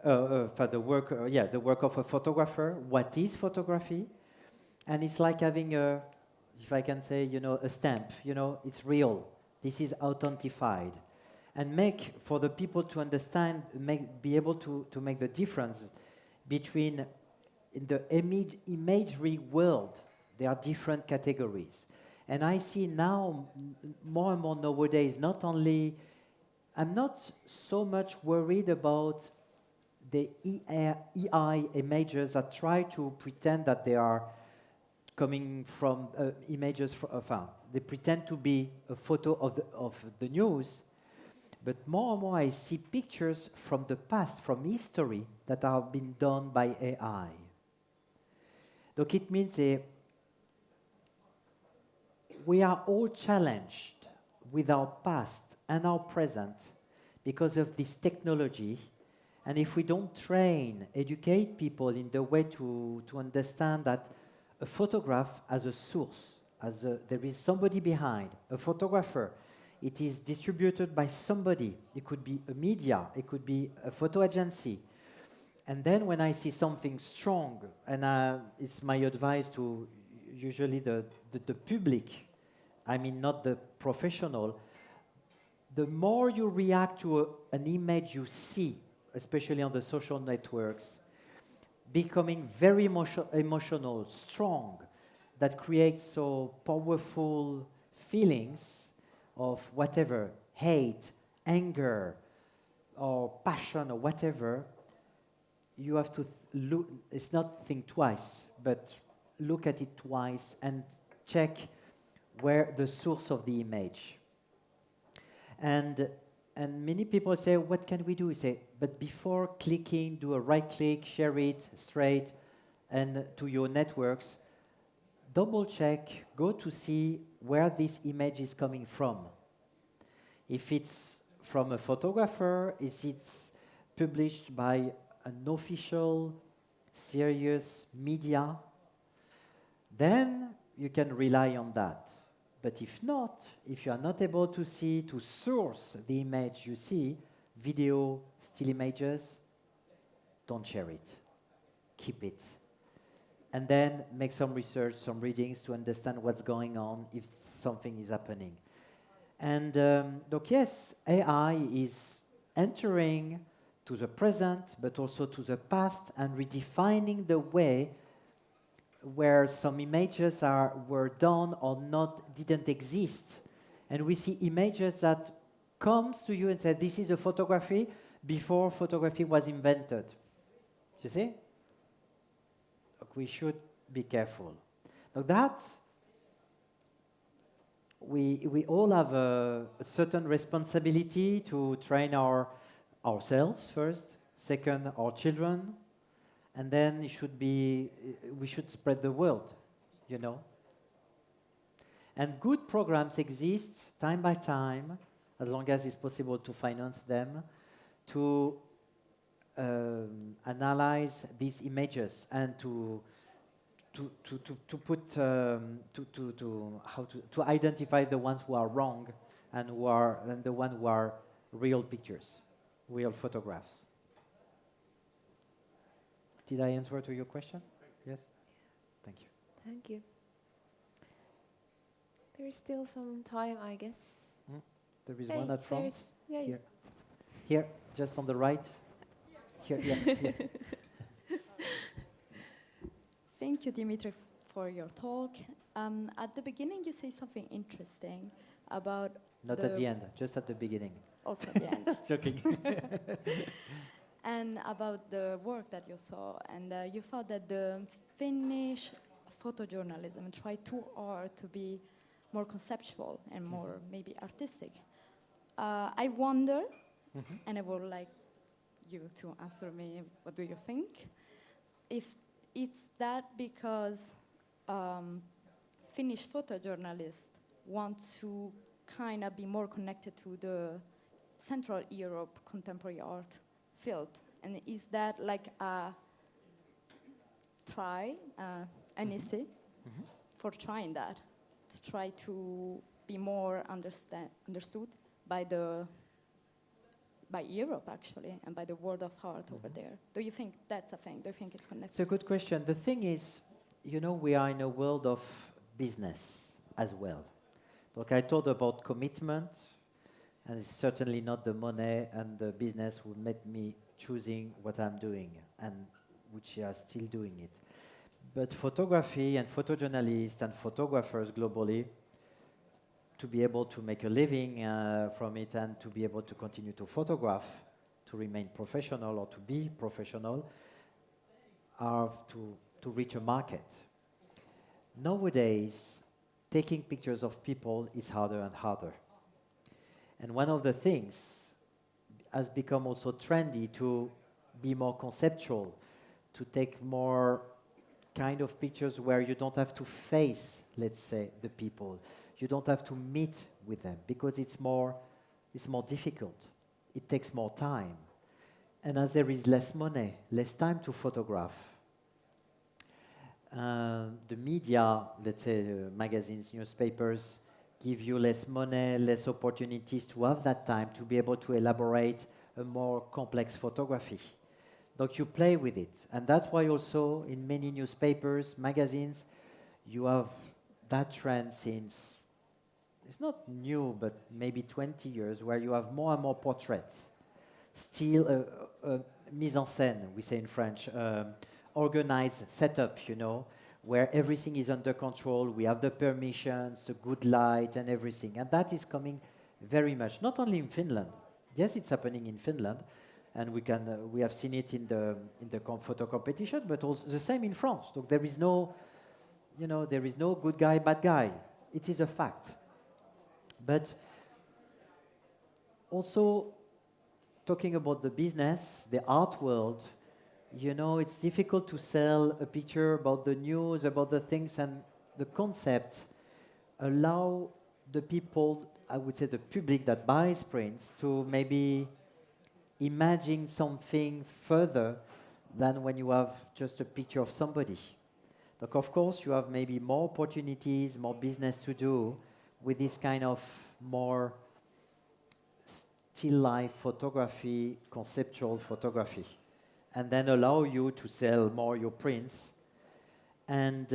S2: for the work, the work of a photographer, what is photography, and it's like having a, if I can say, a stamp, it's real, this is authentified, and make, for the people to understand, be able to make the difference between, in the imagery world, there are different categories. And I see now, more and more nowadays, not only, I'm not so much worried about the EI images that try to pretend that they are coming from images, they pretend to be a photo of the news, but more and more I see pictures from the past, from history, that have been done by AI. Look, it means we are all challenged with our past and our present because of this technology. And if we don't train, educate people in the way to understand that a photograph as a source, there is somebody behind, a photographer, it is distributed by somebody. It could be a media, it could be a photo agency. And then when I see something strong, and it's my advice to usually the public, I mean not the professional, the more you react to an image you see, especially on the social networks, becoming very emotional, strong, that creates so powerful feelings of whatever, hate, anger, or passion, or whatever, you have to look, it's not think twice, but look at it twice and check where the source of the image. And many people say, what can we do? We say, but before clicking, do a right click, share it straight and to your networks, double check, go to see where this image is coming from. If it's from a photographer, if it's published by an official, serious media, then you can rely on that. But if not, if you are not able to source the image you see, video, still images, don't share it. Keep it. And then make some research, some readings to understand what's going on, if something is happening. And look, yes, AI is entering to the present, but also to the past, and redefining the way where some images were done or didn't exist. And we see images that comes to you and say, this is a photography before photography was invented. You see? Look, we should be careful. Now that, we all have a certain responsibility to train ourselves first, second, our children, and then we should spread the word, And good programs exist time by time, as long as it's possible to finance them, to analyze these images and to identify the ones who are wrong and the ones who are real pictures, real photographs. Did I answer to your question? Yes? Thank you.
S1: Thank you. There's still some time, I guess.
S2: There is one at front.
S1: Yeah,
S2: Here, just on the right. Here, yeah.
S7: Thank you, Dimitri, for your talk. At the beginning, you say something interesting about
S2: Not at the end, just at the beginning.
S7: also at the end,
S2: Joking.
S7: and about the work that you saw, and you thought that the Finnish photojournalism tried too hard to be more conceptual and more maybe artistic. I wonder, and I would like you to answer me, what do you think? If it's that because Finnish photojournalists want to kind of be more connected to the Central Europe contemporary art field, and is that like a try, an essay for trying that, to try to be more understood by Europe actually, and by the world of art over there? Do you think that's a thing? Do you think it's connected?
S2: It's a good question. The thing is, you know, we are in a world of business as well. Look, I told about commitment, and it's certainly not the money and the business who made me choosing what I'm doing, and which are still doing it. But photography and photojournalists and photographers globally, to be able to make a living from it and to be able to continue to photograph, to remain professional or to be professional, are to reach a market. Nowadays, taking pictures of people is harder and harder. And one of the things has become also trendy to be more conceptual, to take more kind of pictures where you don't have to face, let's say, the people. You don't have to meet with them because it's more difficult. It takes more time. And as there is less money, less time to photograph, the media, let's say magazines, newspapers, give you less money, less opportunities to have that time to be able to elaborate a more complex photography. Donc you play with it. And that's why also in many newspapers, magazines, you have that trend since, it's not new, but maybe 20 years, where you have more and more portraits. Still mise en scène, we say in French, organized setup, you know, where everything is under control, we have the permissions, the good light and everything. And that is coming very much, not only in Finland. Yes, it's happening in Finland, and we have seen it in the photo competition, but also the same in France. So there is no good guy, bad guy. It is a fact. But also, talking about the business, the art world, you know, it's difficult to sell a picture about the news, about the things, and the concept allow the people, I would say the public that buys prints, to maybe imagine something further than when you have just a picture of somebody. Like, of course, you have maybe more opportunities, more business to do with this kind of more still life photography, conceptual photography, and then allow you to sell more your prints. And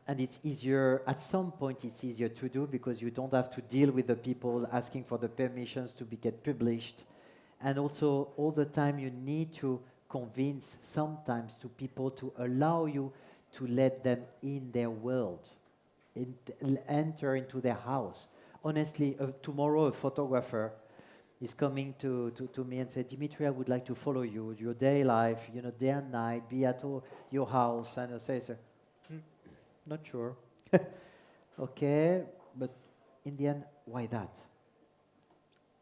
S2: it's easier, at some point it's easier to do because you don't have to deal with the people asking for the permissions to get published. And also all the time you need to convince sometimes to people to allow you to let them in their world, enter into their house. Honestly, tomorrow a photographer is coming to me and say, Dimitri, I would like to follow you, your day life, you know, day and night, be at your house. And I say, not sure. Okay, but in the end, why that?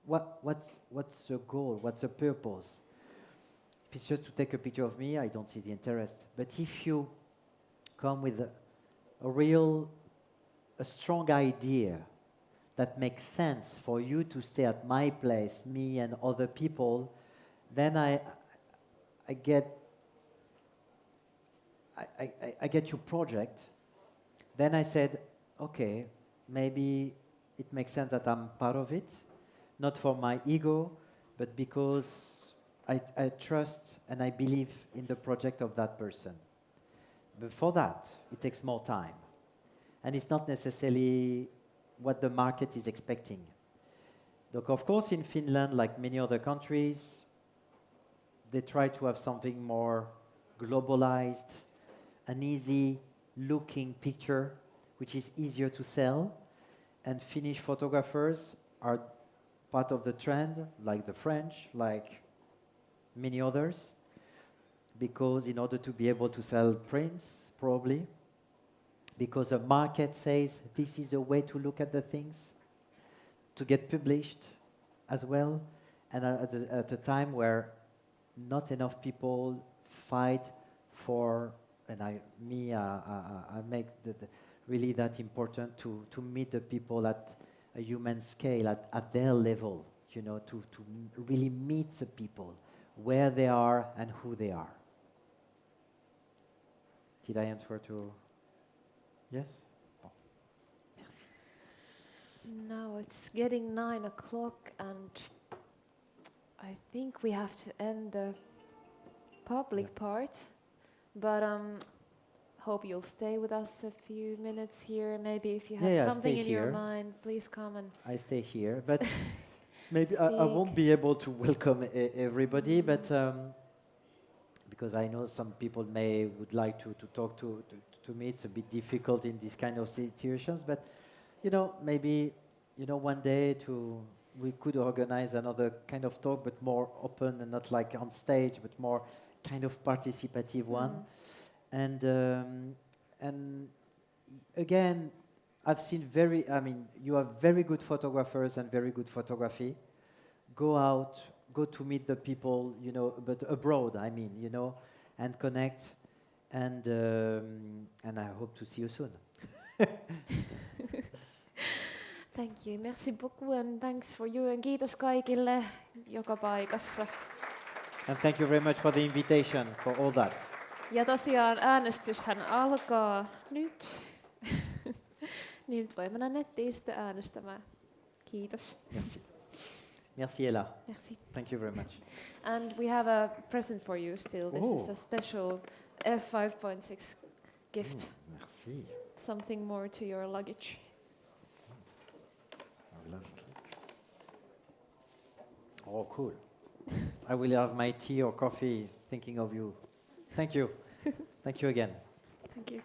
S2: What's the goal? What's the purpose? If it's just to take a picture of me, I don't see the interest. But if you come with a strong idea that makes sense for you to stay at my place, me and other people, then I get your project. Then I said, okay, maybe it makes sense that I'm part of it, not for my ego, but because I trust and I believe in the project of that person. But for that, it takes more time. And it's not necessarily what the market is expecting. Look, of course, in Finland, like many other countries, they try to have something more globalized, an easy looking picture, which is easier to sell. And Finnish photographers are part of the trend, like the French, like many others, because in order to be able to sell prints, probably, because the market says this is a way to look at the things, to get published as well, and at a time where not enough people fight for, and I make really that important to meet the people at a human scale, at their level, you know, to really meet the people where they are and who they are. Did I answer to? Yes? Oh.
S1: Now it's getting 9 o'clock and I think we have to end the public part, but hope you'll stay with us a few minutes here. Maybe if you have something in your mind, please come and
S2: I stay here, but maybe I won't be able to welcome everybody, but because I know some people would like to talk to me. It's a bit difficult in these kind of situations, but you know, maybe one day we could organize another kind of talk, but more open and not like on stage, but more kind of participative one. And again, I've seen you are very good photographers and very good photography. Go out, go to meet the people, you know, but abroad, I mean, you know, and connect. And I hope to see you soon.
S1: Thank you. Merci beaucoup and thanks for you and kiitos kaikille joka paikassa.
S2: And thank you very much for the invitation, for all that.
S1: Ja tosiaan äänestyshän alkaa nyt. Niin nyt voi mennä nettiin sitten äänestämään. Kiitos.
S2: Merci. Merci Ella.
S1: Merci.
S2: Thank you very much.
S1: And we have a present for you still. This is a special F5.6 gift.
S2: Merci.
S1: Something more to your luggage.
S2: Oh, cool. I will have my tea or coffee thinking of you. Thank you. Thank you again.
S1: Thank you.